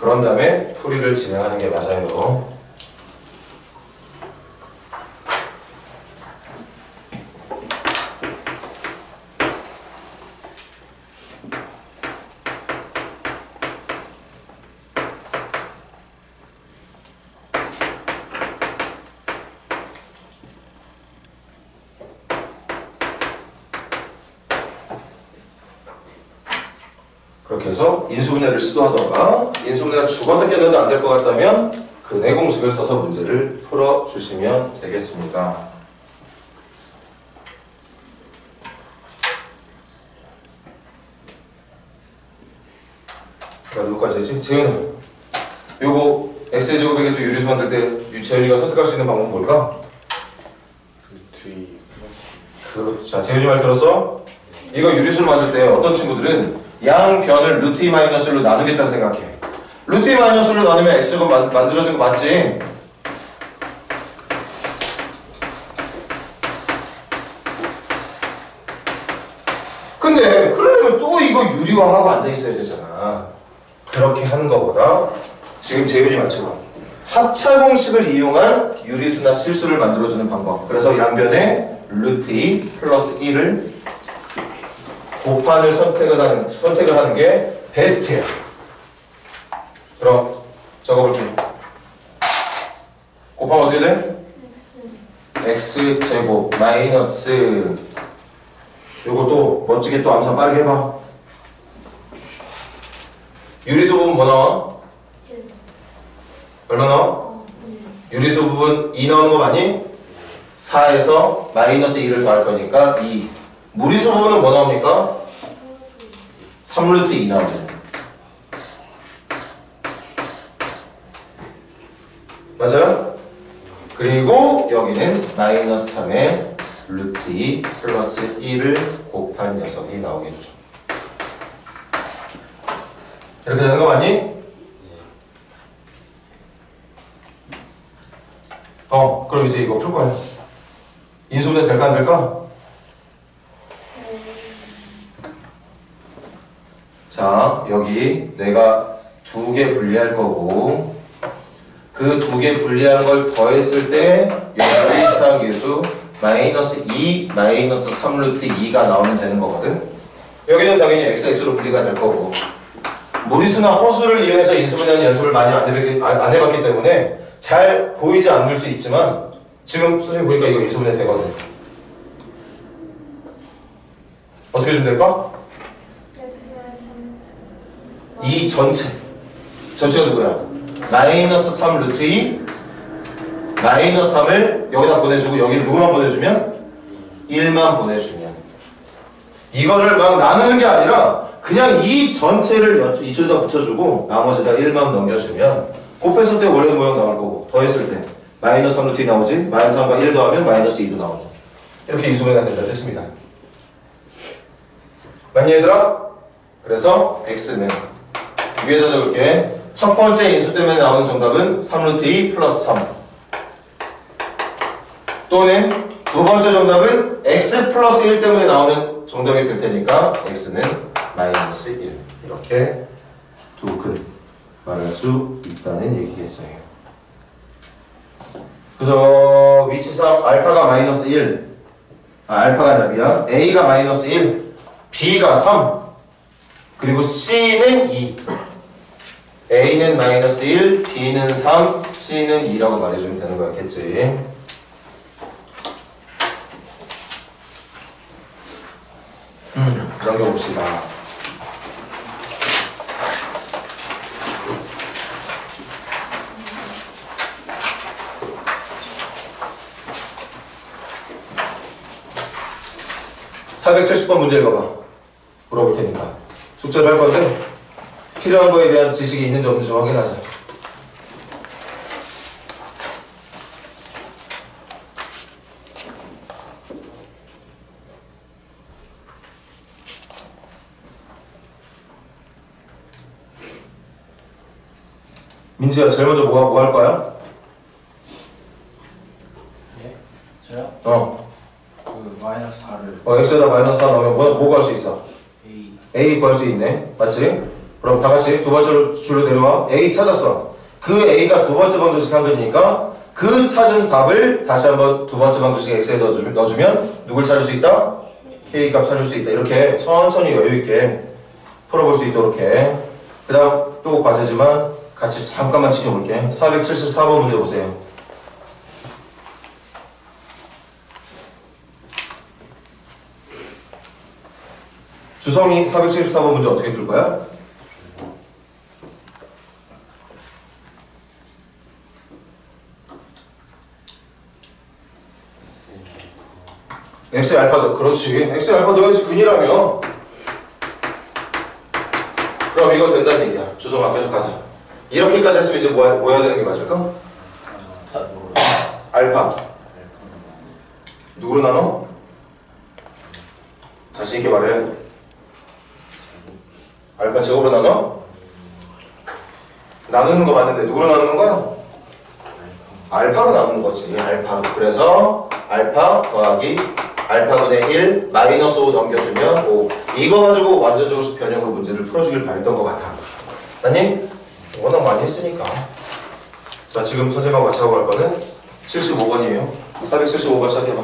그런 다음에 풀이를 진행하는 게 맞아요. 그렇게 해서 인수분해를 시도하던가 인수분해가 죽었다 깨어나도 안 될 것 같다면 근해 공식을 써서 문제를 풀어주시면 되겠습니다. 자, 누구까지 했지? 재현은 요거 x의 제곱에게서 유리수 만들 때 재현이가 선택할 수 있는 방법은 뭘까? 자, 재현이 말 들었어? 이거 유리수를 만들 때 어떤 친구들은 양변을 루트 2 마이너스 1로 나누겠다 생각해. 루트 2 마이너스 1로 나누면 x제곱 만들어진 거 맞지? 근데 그러려면 또 이거 유리화하고 앉아있어야 되잖아. 그렇게 하는 것보다 지금 재윤이 말처럼 합차 공식을 이용한 유리수나 실수를 만들어주는 방법. 그래서 양변에 루트 2 플러스 1을 곱한을 선택을 하는 게 베스트야. 그럼 적어볼게. 곱하면 어떻게 돼? x제곱 마이너스 요것도 멋지게 또 암산 빠르게 해봐. 유리수 부분 뭐 나와? 얼마 나와? 유리수 부분 2 나오는 거 맞니? 4에서 마이너스 2를 더할 거니까 2. 무리수 부분은 뭐 나옵니까? 3루트 2 나오죠. 맞아요? 그리고 여기는 마이너스 3에 루트 2 플러스 1을 곱한 녀석이 나오겠죠. 이렇게 되는 거 맞니? 그럼 이제 이거 풀 거야. 인수분해 될까 안 될까? 자, 여기 내가 2개 분리할 거고 그 2개 분리한 걸 더했을 때 여기 1차 계수 마이너스 2 마이너스 3 루트 2가 나오면 되는 거거든. 여기는 당연히 x, x로 분리가 될 거고 무리수나 허수를 이용해서 인수분해하는 연습을 많이 안 해봤기 때문에 잘 보이지 않을 수 있지만 지금 선생님 보니까 이거 인수분해 되거든. 어떻게 좀 될까? 이 전체가 누구야? 마이너스 3 루트 2 마이너스 3을 여기다 보내주고 여기 누구만 보내주면? 1만 보내주면 이거를 막 나누는 게 아니라 그냥 이 전체를 이쪽에다 붙여주고 나머지다 1만 넘겨주면 곱했을 때 원래 모양 나올 거고 더했을 때 마이너스 3 루트 2 나오지? 마이너스 3과 1 더하면 마이너스 2도 나오죠. 이렇게 인수분해가 된다 됐습니다. 맞니 얘들아? 그래서 x는 위에다 적을게. 첫 번째 인수 때문에 나오는 정답은 3 루트 2 플러스 3 또는 두 번째 정답은 x 플러스 1 때문에 나오는 정답이 될 테니까 x는 마이너스 1 이렇게 두 말할 수 있다는 얘기겠어요. 그래서 위치상 알파가 마이너스 1 알파가 답이야. a가 마이너스 1 b가 3 그리고 c는 2 a는 마이너스 1 b는 3 c는 2라고 말해주면 되는 거였겠지. 넘겨봅시다. (470번) 문제 읽어봐. 물어볼 테니까 숙제를 할 건데 필요한 거에 대한 지식이 있는지 없는지 좀 확인하자. 민지야, 제일 먼저 뭐 할 거야? 예? 저요? 그 마이너스 4를 x에다 마이너스 4 넣으면 뭐 구할 수 있어? A a 구할 수 있네. 맞지? 그럼 다 같이 두 번째 줄로 내려와. a 찾았어. 그 a가 두 번째 방정식 한 거니까 그 찾은 답을 다시 한번 두 번째 방정식 x에 넣어주면 누굴 찾을 수 있다? k 값 찾을 수 있다. 이렇게 천천히 여유 있게 풀어볼 수 있도록 해. 그 다음 또 과제지만 같이 잠깐만 지켜볼게. 474번 문제 보세요. 주성이 474번 문제 어떻게 풀 거야? X의 알파도 그렇지. X의 알파 넣어야지 근이라며. 그럼 이거 된다는 얘기야. 주성아 계속 가자. 이렇게까지 했으면 이제 뭐 해야 되는 게 맞을까? 알파 누구로 나눠? 자신 있게 말해. 알파 제곱으로 나눠? 나누는 거 맞는데 누구로 나누는 거야? 알파로 나누는 거지. 알파로. 그래서 알파 더하기 알파분의 1 마이너스 5 넘겨주면 5. 이거 가지고 완전적으로 변형으로 문제를 풀어주길 바랬던 것 같아. 아니? 워낙 많이 했으니까. 자, 지금 선생님하고 같이 하고 갈 거는 75번이에요. 475번 시작해봐.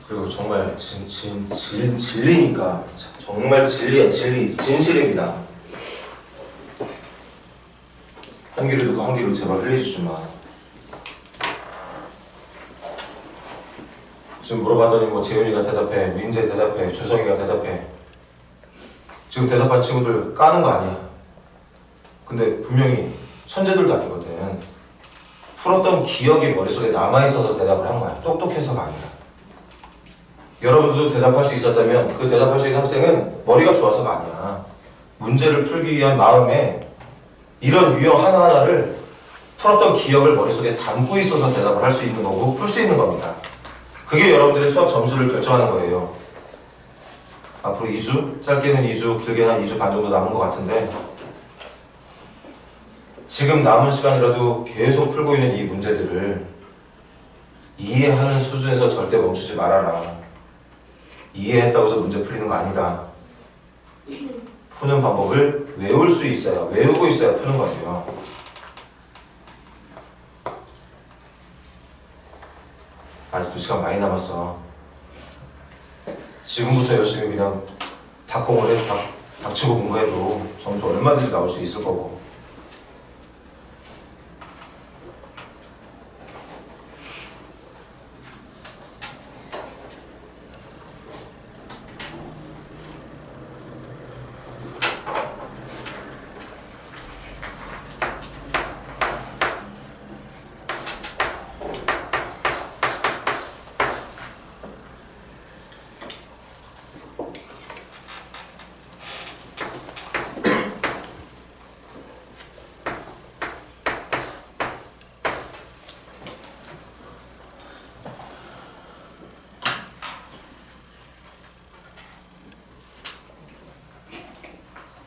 그리고 정말 진리니까 정말 진리야. 진리 진실입니다. 한 귀를 듣고 한 귀로 제발 흘려주지 마. 지금 물어봤더니 뭐 재윤이가 대답해, 민재 대답해, 주성이가 대답해. 지금 대답한 친구들 까는 거 아니야. 근데 분명히 천재들도 아니거든. 풀었던 기억이 머릿속에 남아있어서 대답을 한 거야. 똑똑해서가 아니라. 여러분들도 대답할 수 있었다면 그 대답할 수 있는 학생은 머리가 좋아서가 아니야. 문제를 풀기 위한 마음에 이런 유형 하나하나를 풀었던 기억을 머릿속에 담고 있어서 대답을 할 수 있는 거고 풀 수 있는 겁니다. 그게 여러분들의 수학 점수를 결정하는 거예요. 앞으로 2주, 짧게는 2주, 길게는 한 2주 반 정도 남은 것 같은데 지금 남은 시간이라도 계속 풀고 있는 이 문제들을 이해하는 수준에서 절대 멈추지 말아라. 이해했다고 해서 문제 풀리는 거 아니다. 푸는 방법을 외울 수 있어야, 외우고 있어야 푸는 거예요. 아직도 시간 많이 남았어. 지금부터 열심히 그냥 닭공을 해, 닥치고 공부해도 점수 얼마든지 나올 수 있을 거고.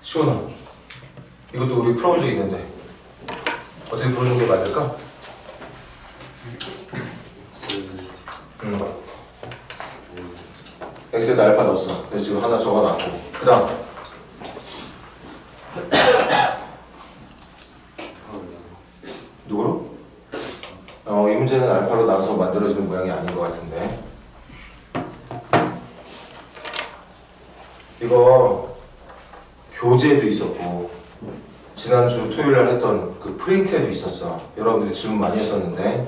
시원아, 이것도 우리 풀어본 적이 있는데 어떻게 풀어주는 게 맞을까? 엑셀에다 알파 넣었어. 그래서 지금 하나 적어놨고 그 다음 누구로? 이 문제는 알파로 나눠서 만들어지는 모양이 아닌 것 같은데 이거 교재에도 있었고 지난주 토요일날 했던 그 프린트에도 있었어. 여러분들이 질문 많이 했었는데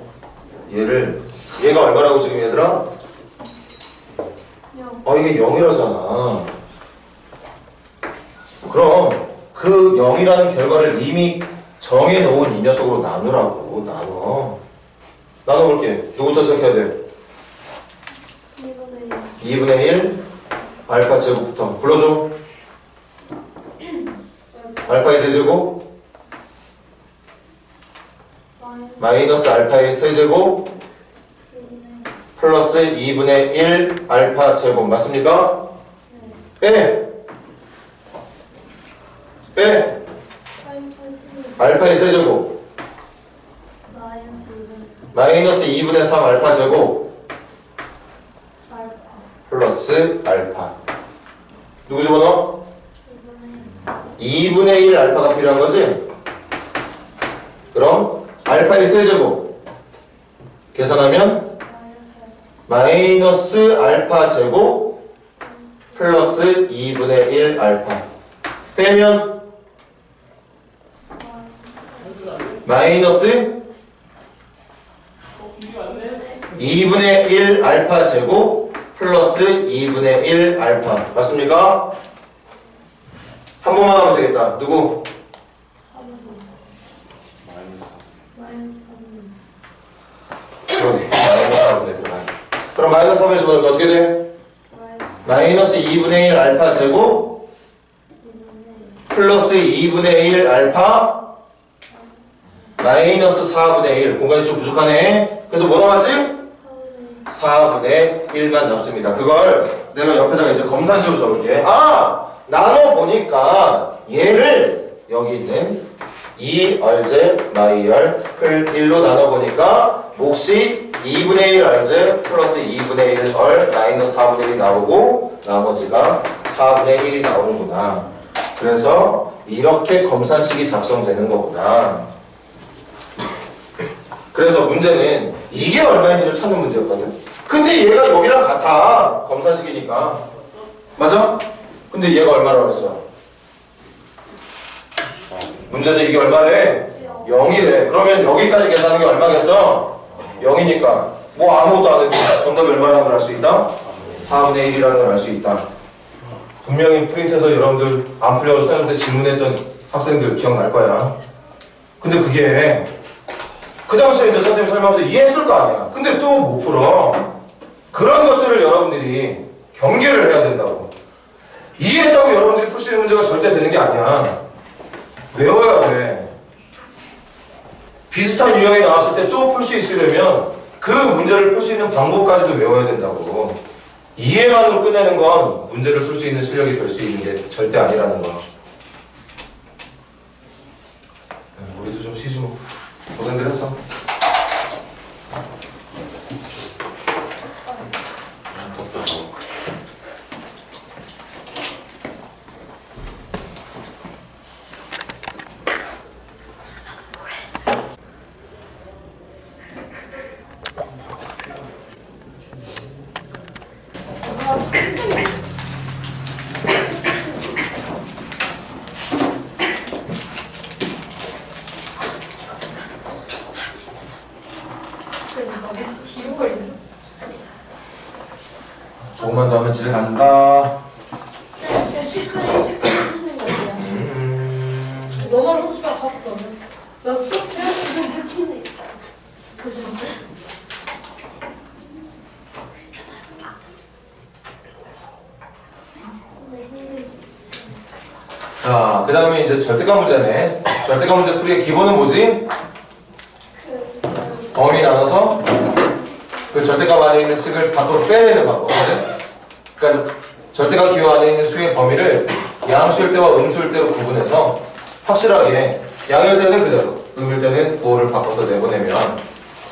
얘가 얼마라고 지금 얘들아? 이게 0이라잖아. 그럼 그 0이라는 결과를 이미 정해놓은 이 녀석으로 나누라고. 나눠볼게. 누구부터 시작해야 돼? 2분의 1 알파 제곱부터 불러줘. 알파의 대제곱 마이너스 알파의 세제곱 플러스 2분의 1 알파 제곱 맞습니까? 빼! 알파의 세제곱 마이너스 2분의 3 알파 제곱 플러스 알파 누구 집어넣어? 2분의 1 알파가 필요한 거지? 그럼 알파의 세제곱 계산하면 마이너스 알파 제곱 플러스 2분의 1 알파 빼면 마이너스 2분의 1 알파 제곱 플러스 2분의 1 알파 맞습니까? 한 번만 하면 되겠다. 누구? 그러네. 마이너스 3분 되더라. 그럼 마이너스 3에 집어넣으면 어떻게 돼? 마이너스 2분의 1 알파 제곱 플러스 2분의 1 알파 마이너스 4분의 1 공간이 좀 부족하네. 그래서 뭐 나왔지? 4분의 1만 남습니다. 그걸 내가 옆에다가 이제 검산식으로 적을게. 나눠보니까 얘를 여기 있는 2rz 마이r 클 1로 나눠보니까 몫이 2분의 1 rz 플러스 2분의 1 r 마이너스 4분의 1이 나오고 나머지가 4분의 1이 나오는구나. 그래서 이렇게 검산식이 작성되는 거구나. 그래서 문제는 이게 얼마인지를 찾는 문제였거든. 근데 얘가 여기랑 같아. 검산식이니까. 맞아? 근데 얘가 얼마라고 그랬어? 문제에서 이게 얼마래? 0이래. 그러면 여기까지 계산하는 게 얼마겠어? 0이니까 뭐 아무것도 안 해도 정답이 얼마라는 걸 알 수 있다? 4분의 1이라는 걸 알 수 있다. 분명히 프린트에서 여러분들 안 풀려고 선생님한테 질문했던 학생들 기억날 거야. 근데 그게 그 당시에 이제 선생님 설명하면서 이해했을 거 아니야. 근데 또 못 풀어. 그런 것들을 여러분들이 경계를 해야 된다고. 이해했다고 여러분들이 풀 수 있는 문제가 절대 되는 게 아니야. 외워야 돼. 비슷한 유형이 나왔을 때 또 풀 수 있으려면 그 문제를 풀 수 있는 방법까지도 외워야 된다고. 이해만으로 끝내는 건 문제를 풀 수 있는 실력이 될 수 있는 게 절대 아니라는 거. 우리도 좀 쉬지 뭐. 고생들 했어. 뒤로가 있네. 조금만 더 하면 집에 간다. 진짜 10분에 쓰시는 거예요. 너만 호수가 없어. 나 수업 들었는데 좋겠네. 자, 그 다음에 이제 절대값 문제네. 절대값 문제 풀이의 기본은 뭐지? 범위 나눠서 그 절대값 안에 있는 식을 밖으로 빼내는 방법. 그러니까 절대값 기호 안에 있는 수의 범위를 양수일 때와 음수일 때로 구분해서 확실하게 양일 때는 그대로, 음일 때는 부호를 바꿔서 내보내면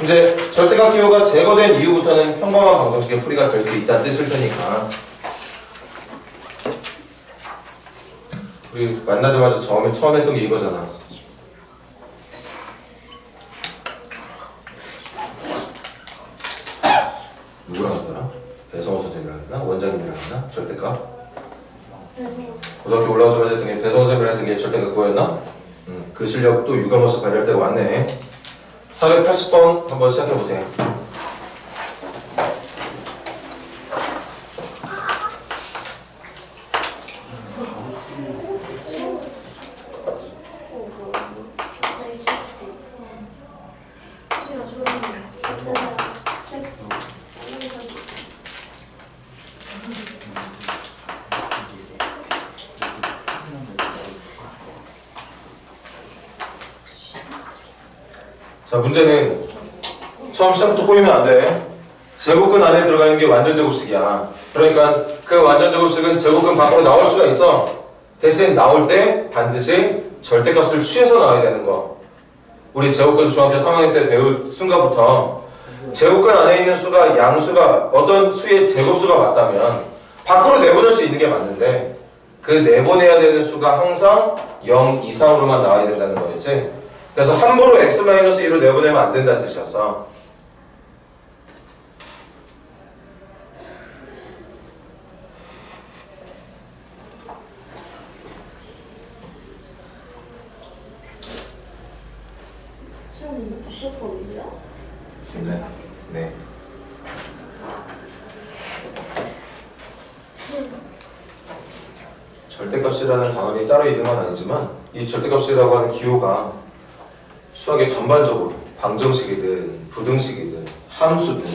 이제 절대값 기호가 제거된 이후부터는 평범한 방정식의 풀이가 될 수 있다는 뜻일 테니까 우리 만나자마자 처음 했던 게 이거잖아. 누구랑 하더라? 배성호 선생님이랑 했나? 원장님이랑 했나? 절대값? 고등학교 올라오자마자 했던 게 배성호 선생님이랑 했던 게 절대값 그거였나? 그 실력 또 유감없이 발휘할 때가 왔네. 480번 한번 시작해보세요. 자, 문제는 처음 시작부터 꼬이면 안 돼. 제곱근 안에 들어가 있는 게 완전 제곱식이야. 그러니까 그 완전 제곱식은 제곱근 밖으로 나올 수가 있어. 대신 나올 때 반드시 절대값을 취해서 나와야 되는 거. 우리 제곱근 중학교 3학년 때 배울 순간부터 제곱근 안에 있는 수가 양수가 어떤 수의 제곱수가 맞다면 밖으로 내보낼 수 있는 게 맞는데 그 내보내야 되는 수가 항상 0 이상으로만 나와야 된다는 거였지. 그래서 함부로 x-1로 내보내면 안 된다는 뜻이었어. 수영이 이것도 시험 범위야? 네. 네. 절대값이라는 단원이 따로 있는 건 아니지만 이 절대값이라고 하는 기호가 수학의 전반적으로 방정식이든 부등식이든 함수든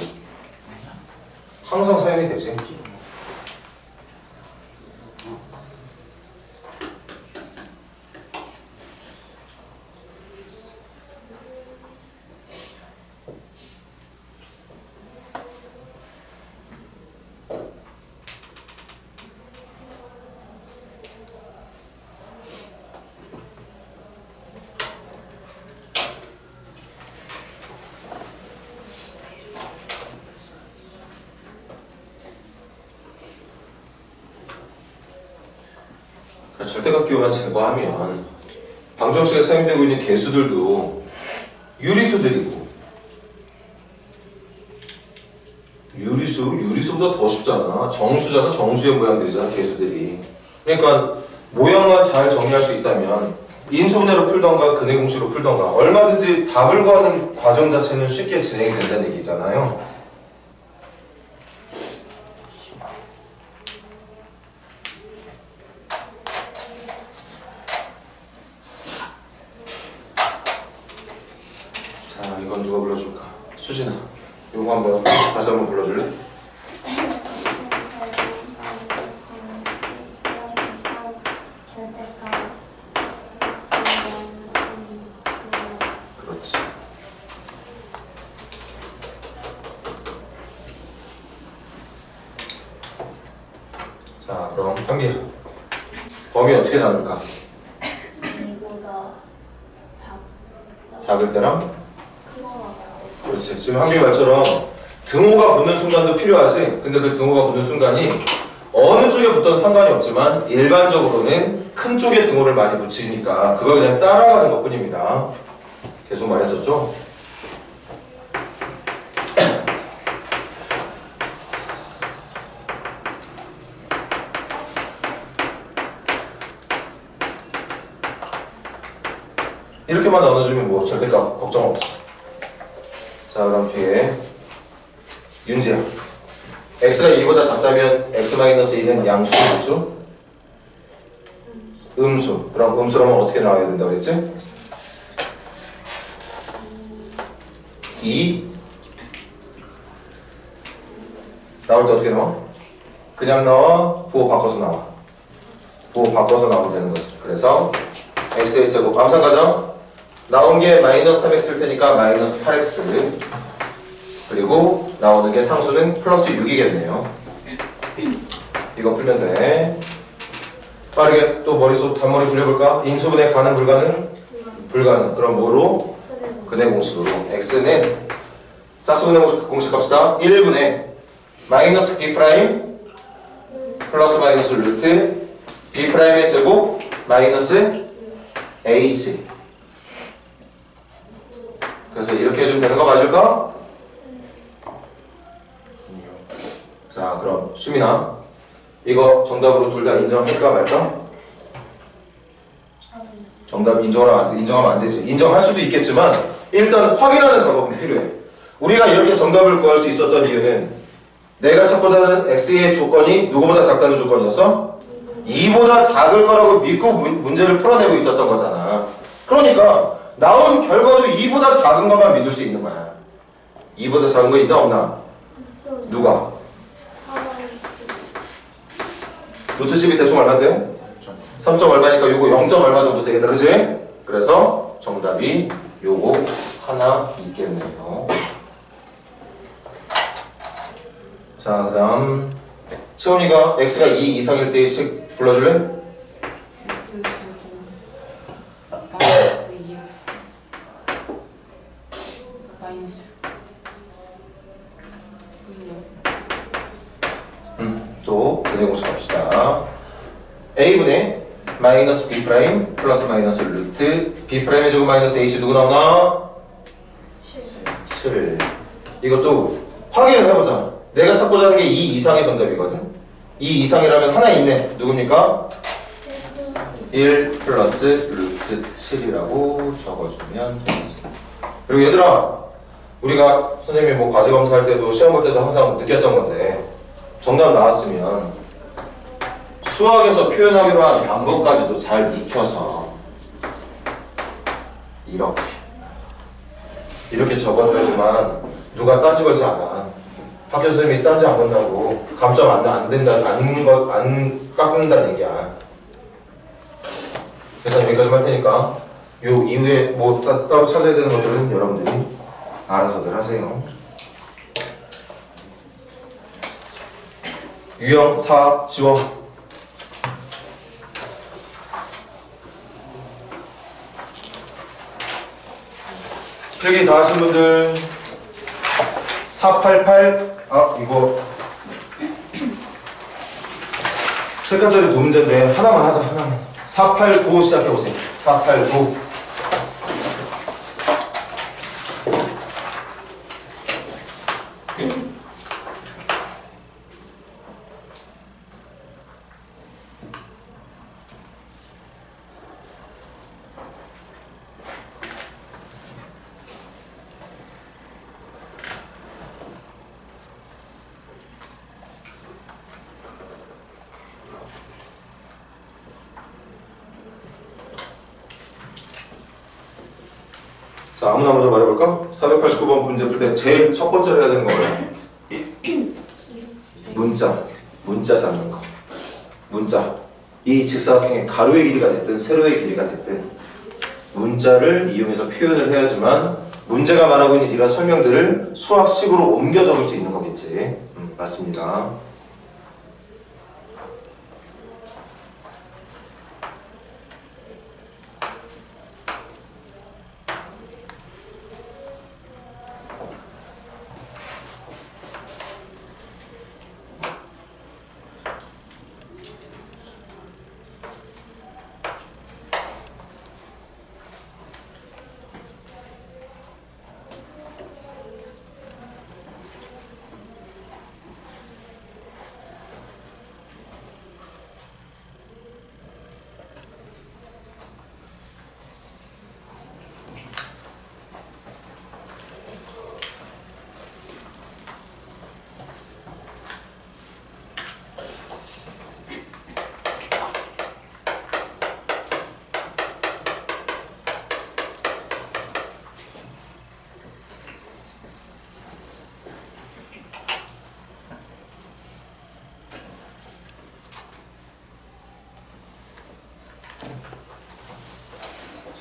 항상 사용이 되지. 절대값 기호만 제거하면 방정식에 사용되고 있는 개수들도 유리수들이고 유리수보다 더 쉽잖아. 정수잖아. 정수의 모양들이잖아. 개수들이. 그러니까 모양만 잘 정리할 수 있다면 인수분해로 풀던가 근해 공식으로 풀던가 얼마든지 답을 구하는 과정 자체는 쉽게 진행이 된다는 얘기잖아요. 자, 이건 누가 불러줄까? 수진아, 이거 한번 다시 한번 불러줄래? 그렇지. 그럼 한비 범위 어떻게 나눌까? 이보다 작을 때랑 크거나 그렇지. 지금 한비 말처럼 등호가 붙는 순간도 필요하지. 근데 그 등호가 붙는 순간이 어느 쪽에 붙든 상관이 없지만 일반적으로는 큰 쪽에 등호를 많이 붙이니까 그걸 그냥 따라가는 것 뿐입니다. 계속 말했었죠? 이렇게만 나눠주면 뭐 절대 걱정 없지. 자, 그럼 뒤에 윤지야. x가 2보다 작다면 x-2는 양수, 음수? 음수. 그럼 음수라면 어떻게 나와야 된다고 그랬지? 2 나올 때 어떻게 나와? 그냥 나와? 부호 바꿔서 나와. 부호 바꿔서 나오면 되는 거지. 그래서 x의 제곱 암산가정 나온 게 마이너스 3x일 테니까 마이너스 8x 그리고 나오는 게 상수는 플러스 6이겠네요. 이거 풀면 돼. 빠르게 또 머릿속 잔머리 굴려볼까? 인수분해 가능 불가능? 불가능. 그럼 뭐로? 근해 공식으로 x는 짝수근해 공식 합시다. 1분의 마이너스 b 프라임 플러스 마이너스 루트 b 프라임의 제곱 마이너스 ac. 그래서 이렇게 해주면 되는 거 맞을까? 자, 그럼 수민아 이거 정답으로 둘 다 인정할까 말까? 정답 인정하면 안 되지. 인정할 수도 있겠지만 일단 확인하는 작업은 필요해. 우리가 이렇게 정답을 구할 수 있었던 이유는 내가 찾고자 하는 x의 조건이 누구보다 작다는 조건이었어? 2보다 작을 거라고 믿고 문제를 풀어내고 있었던 거잖아. 그러니까 나온 결과도 2보다 작은 것만 믿을 수 있는 거야. 2보다 작은 거 있나 없나? 누가? 루트 10이 대충 얼마인데? 3. 얼마니까 요거 0. 얼마 정도 되겠다, 그치? 그래서 정답이 요거 하나 있겠네요. 자, 그 다음 채원이가 x가 2 이상일 때씩 불러줄래? x 마이너스 2x 마이너스 6 또 근해 공식 합시다. a분의 마이너스 b 프라임 플러스 마이너스 루트 b 프라임의 제곱 마이너스 ac 누구 나오나? 7. 이것도 확인을 해보자. 내가 찾고자 하는 게 2 이상의 정답이거든. 2 이상이라면 하나 있네. 누굽니까? 1 플러스 루트 7이라고 적어주면 되겠습니다. 그리고 얘들아, 우리가 선생님이 뭐 과제 검사할 때도 시험 볼 때도 항상 느꼈던 건데 정답 나왔으면 수학에서 표현하기로 한 방법까지도 잘 익혀서 이렇게 적어줘야지만 누가 딴지 걸지 않아. 학교 선생님이 딴지 안 건다고 감점 안 된다, 안 깎는다는 얘기야. 그래서 여기까지 할 테니까 요 이후에 뭐 따로 찾아야 되는 것들은 여러분들이 알아서들 하세요. 유형 4 지원. 필기 다 하신 분들 488 이거 세 칸짜리 두 문제인데 하나만 하자. 하나만. 489 시작해보세요. 489. 자, 아무나 먼저 말해볼까? 489번 문제 풀 때 제일 첫 번째로 해야 되는 거 뭐야? 문자 잡는 거. 문자. 이 직사각형의 가로의 길이가 됐든 세로의 길이가 됐든 문자를 이용해서 표현을 해야지만 문제가 말하고 있는 이런 설명들을 수학식으로 옮겨 적을 수 있는 거겠지. 맞습니다.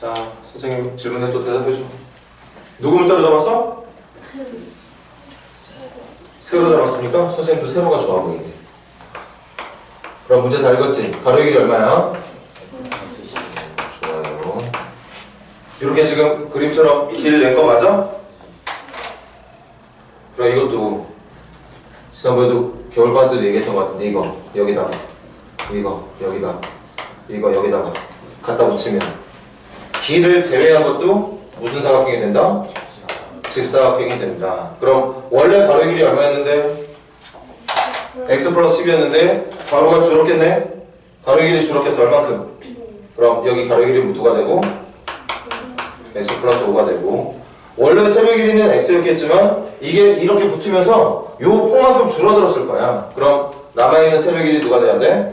자, 선생님 질문에 또 대답해줘. 누구 문자로 잡았어? 세로 잡았으니까 선생님도 세로가 좋아 보이네. 그럼 문제 다 읽었지? 가로의 길이 얼마야? 좋아요. 이렇게 지금 그림처럼 길 낸 거 맞아? 그럼 이것도 지난번에도 겨울반 때도 얘기했던 것 같은데 이거 여기다가 이거 여기다 이거 여기다가 갖다 붙이면 길을 제외한 것도 무슨 사각형이 된다? 직사각형이 된다. 그럼 원래 가로의 길이 얼마였는데? x 플러스 10이었는데 가로가 줄었겠네? 가로의 길이 줄었겠어. 얼만큼? 그럼 여기 가로의 길이 누가 되고? x 플러스 5가 되고 원래 세로의 길이는 x였겠지만 이게 이렇게 붙으면서 요 폭만큼 줄어들었을 거야. 그럼 남아있는 세로의 길이 누가 돼야 돼?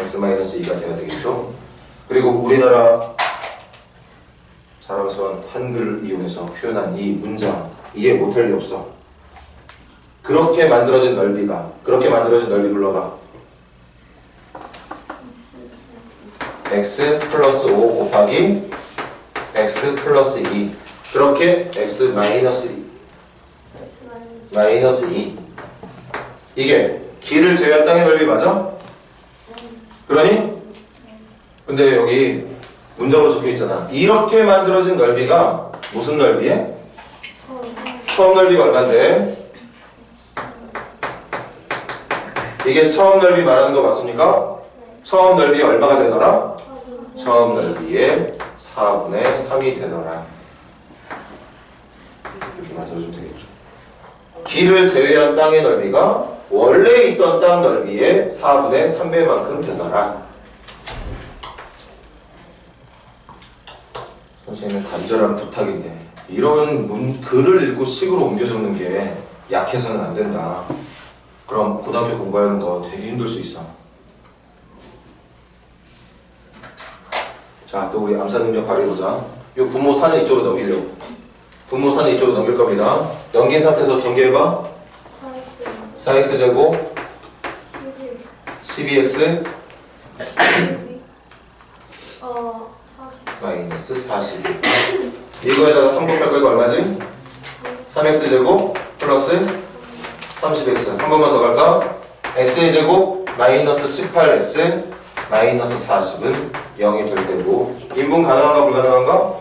x-2가 돼야 되겠죠. 그리고 우리나라 자랑스러운 한글을 이용해서 표현한 이 문장 이해 못할 리 없어. 그렇게 만들어진 넓이가 그렇게 만들어진 넓이 불러봐. x 플러스 5 곱하기 x 플러스 2 그렇게 x 마이너스 2 이게 길을 제외한 땅의 넓이 맞아? 그러니? 근데 여기 문장으로 적혀 있잖아. 이렇게 만들어진 넓이가 무슨 넓이에? 처음 넓이가 얼만데? 이게 처음 넓이 말하는 거 맞습니까? 처음 넓이 얼마가 되더라? 처음 넓이의 4분의 3이 되더라. 이렇게 만들어주면 되겠죠. 길을 제외한 땅의 넓이가 원래 있던 땅 넓이의 4분의 3배만큼 되더라. 선생님의 간절한 부탁인데 이런 글을 읽고 식으로 옮겨 적는 게 약해서는 안 된다. 그럼 고등학교 공부하는 거 되게 힘들 수 있어. 자, 또 우리 암산 능력 발휘해보자. 이 분모 4는 이쪽으로 넘기려고. 분모 4는 이쪽으로 넘길 겁니다. 넘긴 상태에서 전개해봐. 4x제곱 12x 40 마이너스 40 이거에다가 3 곱할 거가 얼마지? 3x제곱 플러스 30x 한 번만 더 갈까? x의 제곱 마이너스 18x 마이너스 40은 0이 될 테고 인분 가능한가 불가능한가?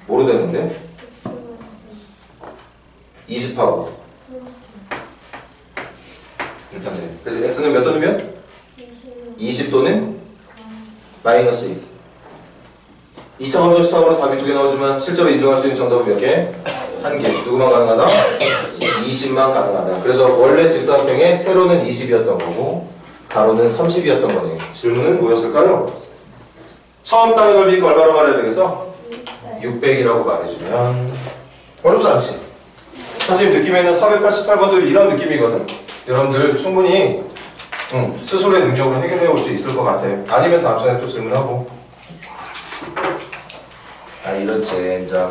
뭐로 되는데? 20하고 일단 돼. 그래서 x는 몇 또는 몇? 20 또는 마이너스 2 2차 검정 시험으로 답이 2개 나오지만 실제로 인정할 수 있는 정답은 몇 개? 1개. 누구만 가능하다? 20만 가능하다. 그래서 원래 직사각형의 세로는 20이었던 거고 가로는 30이었던 거네요. 질문은 뭐였을까요? 처음 땅의 넓이가 얼마로 말해야 되겠어? 600이라고 말해주면 어렵지 않지? 선생님 느낌에는 488번도 이런 느낌이거든. 여러분들 충분히 스스로의 능력으로 해결해 올 수 있을 것 같아. 아니면 다음 시간에 또 질문하고. 아 이런 젠장.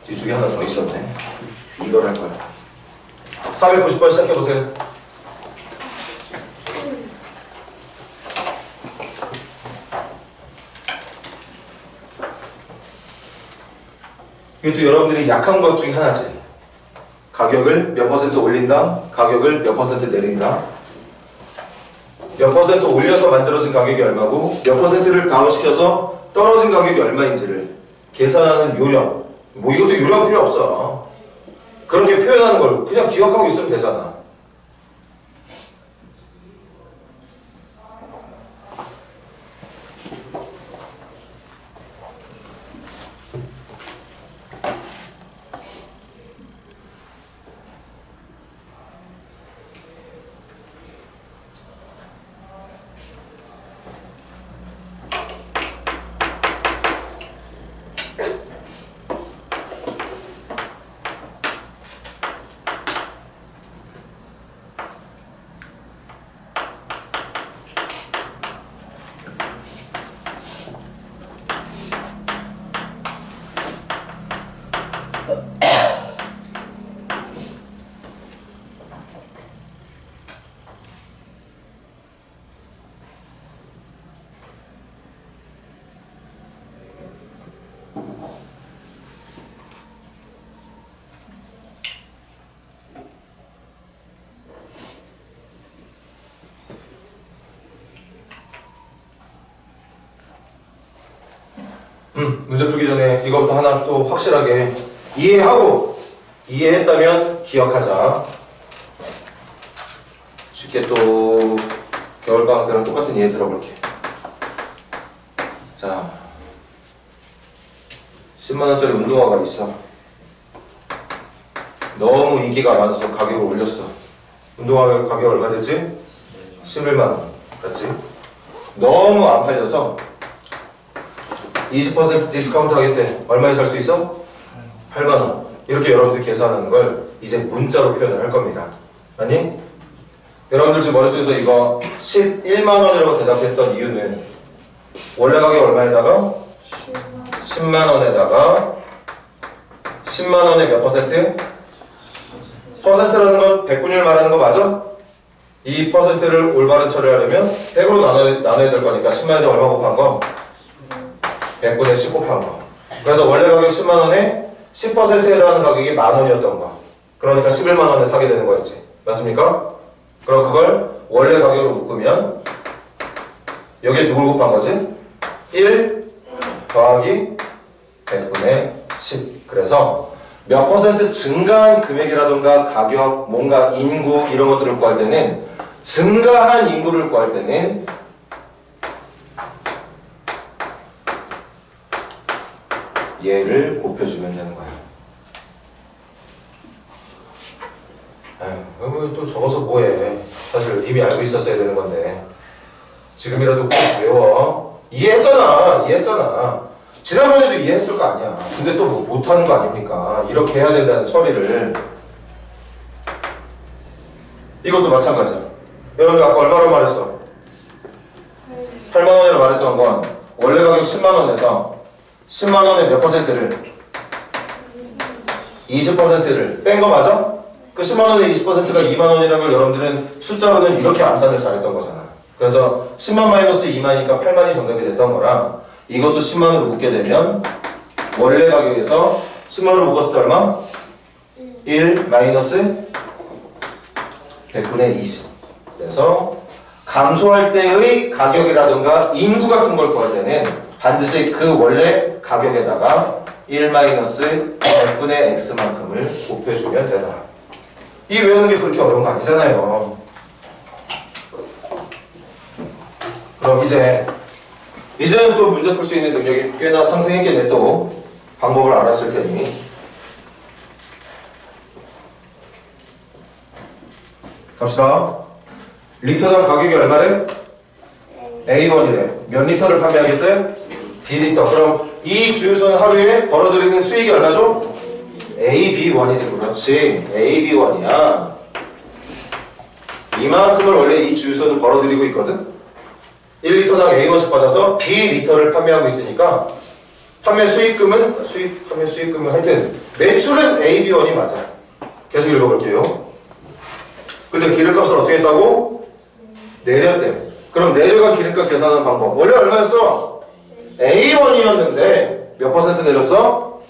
뒤쪽에 하나 더 있었네. 이걸 할 거야. 490번 시작해보세요. 이것도 여러분들이 약한 것 중에 하나지. 가격을 몇 퍼센트 올린다, 가격을 몇 퍼센트 내린다. 몇 퍼센트 올려서 만들어진 가격이 얼마고 몇 퍼센트를 다운시켜서 떨어진 가격이 얼마인지를 계산하는 요령. 뭐 이것도 요령 필요 없어. 그렇게 표현하는 걸 그냥 기억하고 있으면 되잖아. 문제 풀기 전에 이것부터 하나 또 확실하게 이해하고, 이해했다면 기억하자. 쉽게 또 겨울방학 때랑 똑같은 이해 들어볼게. 자, 10만원짜리 운동화가 있어. 너무 인기가 많아서 가격을 올렸어. 운동화 가격 얼마 됐지? 11만원. 그렇지? 너무 안 팔려서 20% 디스카운트 하겠대. 얼마에 살 수 있어? 8만원. 이렇게 여러분들이 계산하는 걸 이제 문자로 표현을 할 겁니다. 아니? 여러분들 지금 머릿속에서 이거 11만원이라고 대답했던 이유는 원래 가격 얼마에다가? 10만원에다가 10만원에 몇 퍼센트? 퍼센트라는 건 100분의 1 말하는 거 맞아? 이 퍼센트를 올바른 처리하려면 100으로 나눠야 될 거니까 10만원에 얼마 곱한 거? 100분의 10 곱한 거. 그래서 원래 가격 10만원에 10%에 해당하는 가격이 만원이었던 거. 그러니까 11만원에 사게 되는 거였지. 맞습니까? 그럼 그걸 원래 가격으로 묶으면 여기에 누굴 곱한 거지? 1 더하기 100분의 10. 그래서 몇 퍼센트 증가한 금액이라던가 가격, 뭔가 인구 이런 것들을 구할 때는 증가한 인구를 구할 때는 얘를 곱해주면 되는 거야. 에휴, 또 적어서 뭐해. 사실 이미 알고 있었어야 되는 건데 지금이라도 꼭 외워. 이해했잖아. 지난번에도 이해했을 거 아니야. 근데 또 못하는 거 아닙니까? 이렇게 해야 된다는 처리를. 이것도 마찬가지야. 여러분들 아까 얼마로 말했어? 8만원이라고 말했던 건 원래 가격 10만원에서 10만원의 몇 퍼센트를? 20%를 뺀 거 맞아? 그 10만원의 20%가 2만원이라는 걸 여러분들은 숫자로는 이렇게 암산을 잘했던 거잖아. 그래서 10만 마이너스 2만이니까 8만이 정답이 됐던 거랑 이것도 10만으로 묶게 되면 원래 가격에서 10만으로 묶었을 때 얼마? 1 마이너스 100분의 20. 그래서 감소할 때의 가격이라든가 인구 같은 걸 구할 때는 반드시 그 원래 가격에다가 1 마이너스 100분의 x만큼을 곱해주면 되더라. 이 외우는 게 그렇게 어려운 거 아니잖아요. 그럼 이제는 또 문제 풀 수 있는 능력이 꽤나 상승했겠네. 또 방법을 알았을 테니 갑시다. 리터당 가격이 얼마래? A1이래. 몇 리터를 판매하겠대? B리터. 그럼 이 주유소는 하루에 벌어들이는 수익이 얼마죠? AB1이지. 그렇지. AB1이야. 이만큼을 원래 이 주유소는 벌어들이고 있거든. 1리터당 A1씩 받아서 B리터를 판매하고 있으니까 판매 수익금은 하여튼 매출은 AB1이 맞아. 계속 읽어볼게요. 근데 기름값을 어떻게 했다고? 내렸대. 그럼 내려간 기름값 계산하는 방법. 원래 얼마였어? A1이었는데 몇 퍼센트 내렸어?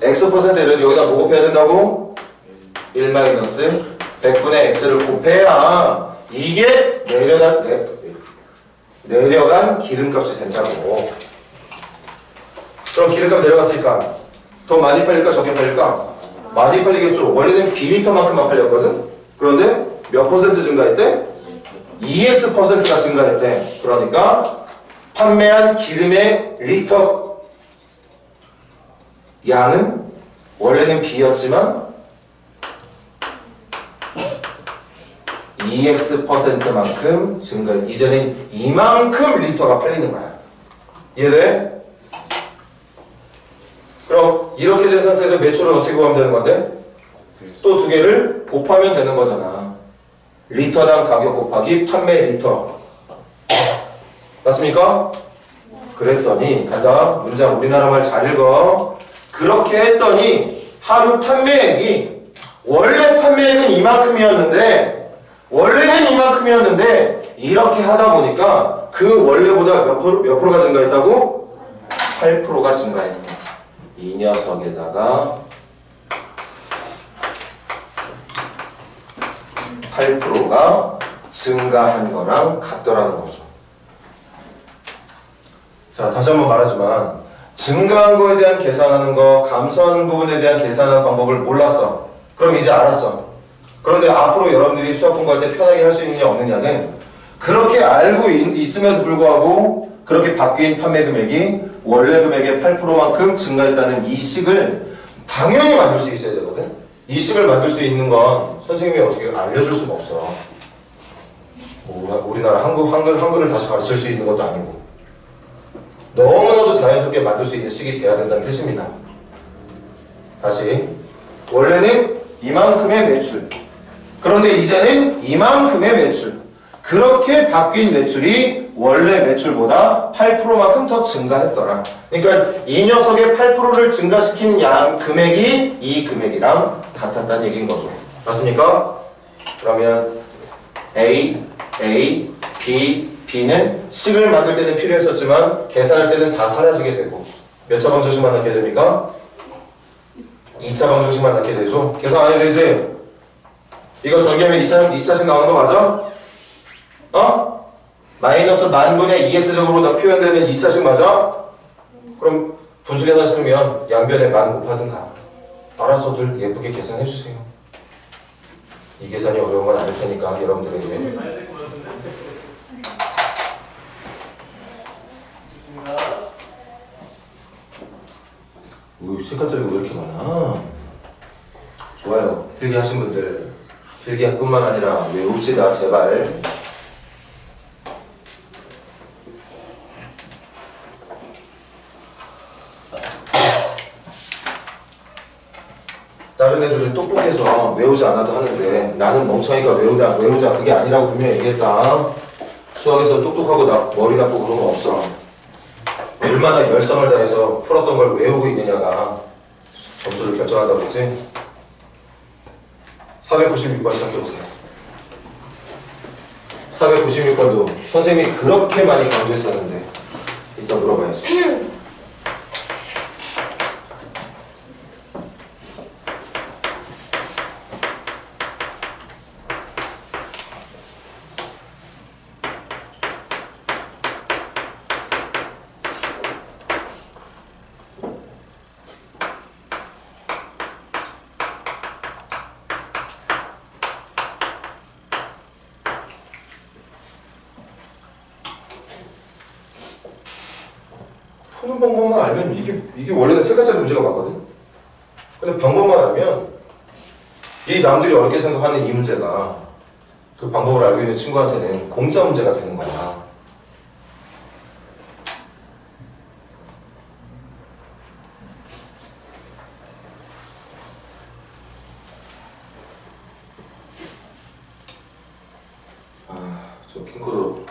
X% 내려서 여기다 뭐 곱해야 된다고? 1 마이너스 100분의 X를 곱해야 이게 내려간 기름값이 된다고. 그럼 기름값 내려갔으니까 더 많이 팔릴까 적게 팔릴까? 많이 팔리겠죠. 원래는 B리터만큼만 팔렸거든. 그런데 몇 퍼센트 증가했대? 2X%가 증가했대. 그러니까 판매한 기름의 리터 양은 원래는 B였지만 2X%만큼 증가. 이제는 이만큼 리터가 팔리는 거야. 이해돼? 그럼 이렇게 된 상태에서 매출은 어떻게 구하면 되는 건데? 또 두 개를 곱하면 되는 거잖아. 리터당 가격 곱하기 판매 리터. 맞습니까? 그랬더니 간다. 문장 우리나라 말 잘 읽어. 그렇게 했더니 하루 판매액이 원래 판매액은 이만큼이었는데 이렇게 하다 보니까 그 원래보다 몇 프로가 증가했다고? 8%가 증가했다. 이 녀석에다가 8%가 증가한 거랑 같더라는 거죠. 자, 자, 다시 한번 말하지만 증가한 거에 대한 계산하는 거, 감소하는 부분에 대한 계산하는 방법을 몰랐어. 그럼 이제 알았어. 그런데 앞으로 여러분들이 수학 공부할 때 편하게 할 수 있느냐 없느냐는 그렇게 알고 있음에도 불구하고 그렇게 바뀐 판매 금액이 원래 금액의 8%만큼 증가했다는 이 식을 당연히 만들 수 있어야 되거든. 이 식을 만들 수 있는 건 선생님이 어떻게 알려줄 수가 없어. 우리나라 한글을 다시 가르칠 수 있는 것도 아니고 너무나도 자연스럽게 만들 수 있는 식이 돼야 된다는 뜻입니다. 다시 원래는 이만큼의 매출, 그런데 이제는 이만큼의 매출, 그렇게 바뀐 매출이 원래 매출보다 8%만큼 더 증가했더라. 그러니까 이 녀석의 8%를 증가시킨 양 금액이 이 금액이랑 같았다는 얘기인 거죠. 맞습니까? 그러면 A, B, B는 식을 만들 때는 필요했었지만 계산할 때는 다 사라지게 되고 몇 차 방정식만 낳게 됩니까? 2차 방정식만 낳게 되죠. 계산 안 해도 되지? 이거 전개하면 2차씩 나오는 거 맞아? 어? 마이너스 만분의 2x제곱으로 다 표현되는 2차식 맞아? 그럼 분수계산 싫으면 양변에 만 곱하든가 알아서들 예쁘게 계산해주세요. 이 계산이 어려운 건 아닐 테니까 여러분들에게. 색깔자리가 왜 이렇게 많아? 좋아요. 필기하신 분들 필기뿐만 아니라 외웁시다 제발. 다른 애들은 똑똑해서 외우지 않아도 하는데 나는 멍청이가 외우자 그게 아니라고 분명히 얘기했다. 수학에서 똑똑하고 머리 나쁘고 그런 거 없어. 얼마나 열성을 다해서 풀었던 걸 외우고 있느냐가 점수를 결정한다고 그랬지? 496번 시작해보세요. 496번도 선생님이 그렇게 많이 강조했었는데 이따 물어봐야지. 푸는 방법만 알면 이게 원래는 세 가지 문제가 맞거든. 근데 방법만 알면 이 남들이 어렵게 생각하는 이 문제가 그 방법을 알고 있는 친구한테는 공짜 문제가 되는 거야. 저 핑크로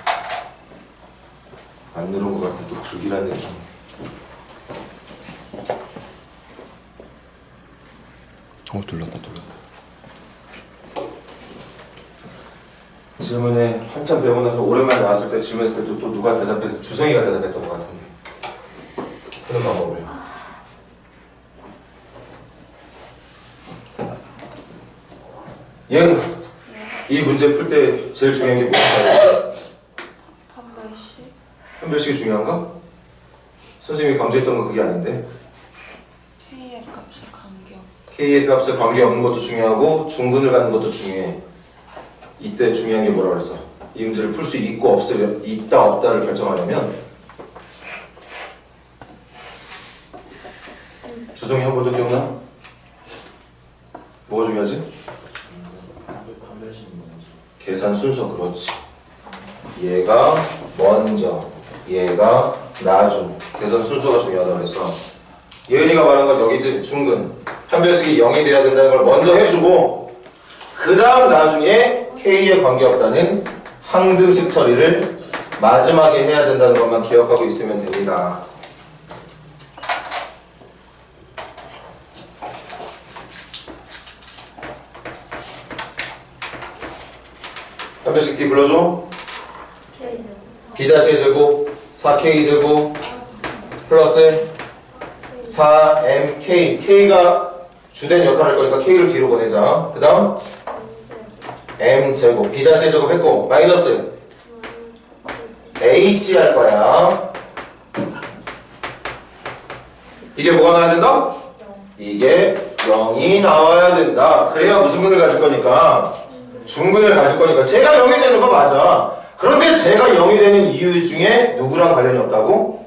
안 누른 것 같은 또 불길한 느낌. 눌렀다. 질문에 한참 배우고 나서 오랜만에 나왔을 때 질문했을 때도 또 누가 대답해, 주성이가 대답했던 것 같은데. 그런 방법을. 얘는 이 문제 풀 때 제일 중요한 게 뭐야? 판별식? 판별식이 중요한가? 선생님이 강조했던 건 그게 아닌데. K의 값에 관계없다. K의 값에 관계없는 것도 중요하고 중근을 갖는 것도 중요해. 이때 중요한 게 뭐라 그랬어? 이 문제를 풀 수 있고 있다 없다를 결정하려면 주성이 한 번도 기억나? 뭐가 중요하지? 계산 순서. 그렇지. 얘가 먼저, 얘가 나중. 계산 순서가 중요하다고 그랬어. 예은이가 말한 건 여기지. 중근. 판별식이 0이 돼야 된다는 걸 먼저 해주고 그 다음 나중에 K에 관계없다는 항등식 처리를 마지막에 해야 된다는 것만 기억하고 있으면 됩니다. 판별식 D 불러줘. B-의 제곱 4K 제곱 플러스 4MK. K가 주된 역할을 할 거니까 K를 뒤로 보내자. 그 다음 M제곱 B-의 제곱 했고 마이너스 AC 할 거야. 이게 뭐가 나와야 된다? 이게 0이 나와야 된다. 그래야 무슨 근을 가질 거니까? 중근을 가질 거니까. 제가 0이 되는 거 맞아. 그런데 제가 0이 되는 이유 중에 누구랑 관련이 없다고?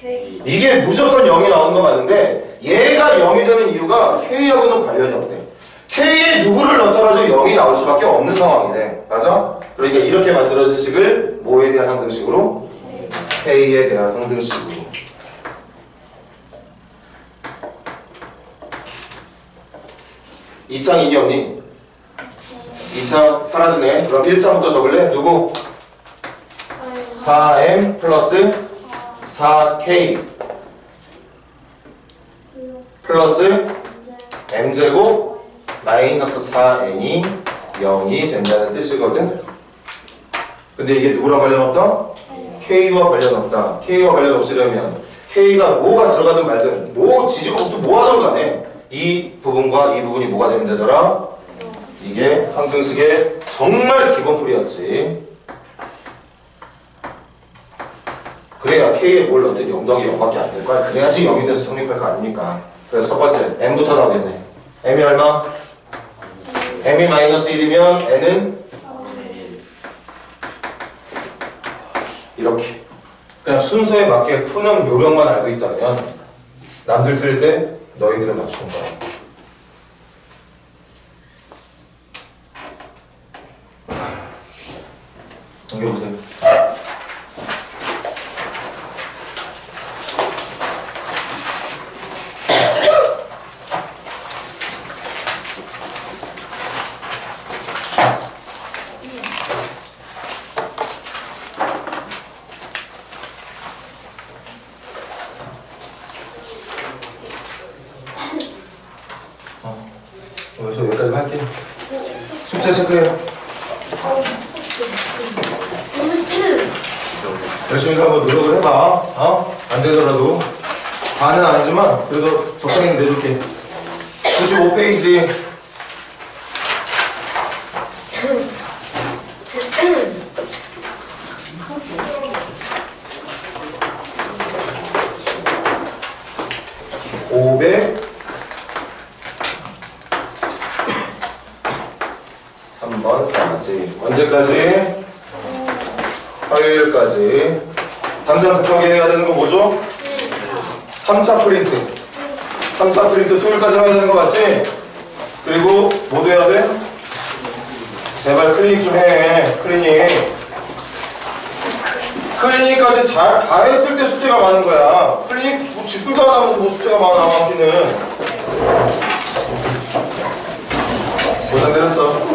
K. 이게 무조건 0이 나오는 거 맞는데 얘가 0이 되는 이유가 K하고는 관련이 없대. K에 누구를 넣더라도 0이 나올 수밖에 없는 상황이래. 맞아? 그러니까 이렇게 만들어진 식을 뭐에 대한 항등식으로? K에 대한 항등식으로. 2창 2이 없니? 2창 사라지네. 그럼 1창부터 적을래? 누구? 4m 플러스 4k 플러스 m제곱 마이너스 4n이 0이 된다는 뜻이거든. 근데 이게 누구랑 관련 없다? K와 관련 없다. K와 관련 없으려면 K가 뭐가 들어가든 말든 뭐 지지고 또 뭐 하든 간에 이 부분과 이 부분이 뭐가 되면 되더라? 이게 항등식의 정말 기본풀이였지. 그래야 K에 뭘 넣든 0 더하기 0밖에 안 될 거야. 그래야지 0이 돼서 성립할 거 아닙니까? 그래서 첫 번째 M부터 나오겠네. M이 얼마? M이 마이너스 1이면 N은 이렇게 그냥 순서에 맞게 푸는 요령만 알고 있다면 남들 틀 때 너희들은 맞추는 거야. 넘겨보세요. 여기서 여기까지 할게. 숙제 체크해요. 열심히 한번 노력을 해봐. 어? 안 되더라도 다는 아니지만 그래도 적당히 내줄게. 95페이지. 언제까지? 화요일까지. 당장 급하게 해야 되는 거 뭐죠? 3차 프린트. 3차 프린트 토요일까지 해야 되는 거 맞지? 그리고 뭐도 해야 돼? 제발 클리닉 좀 해. 클리닉. 클리닉까지 다 했을 때 숙제가 많은 거야. 클리닉 뭐 쥐뿔도 안 하면서 뭐 숙제가 많아. 하기는. 고생들 했어.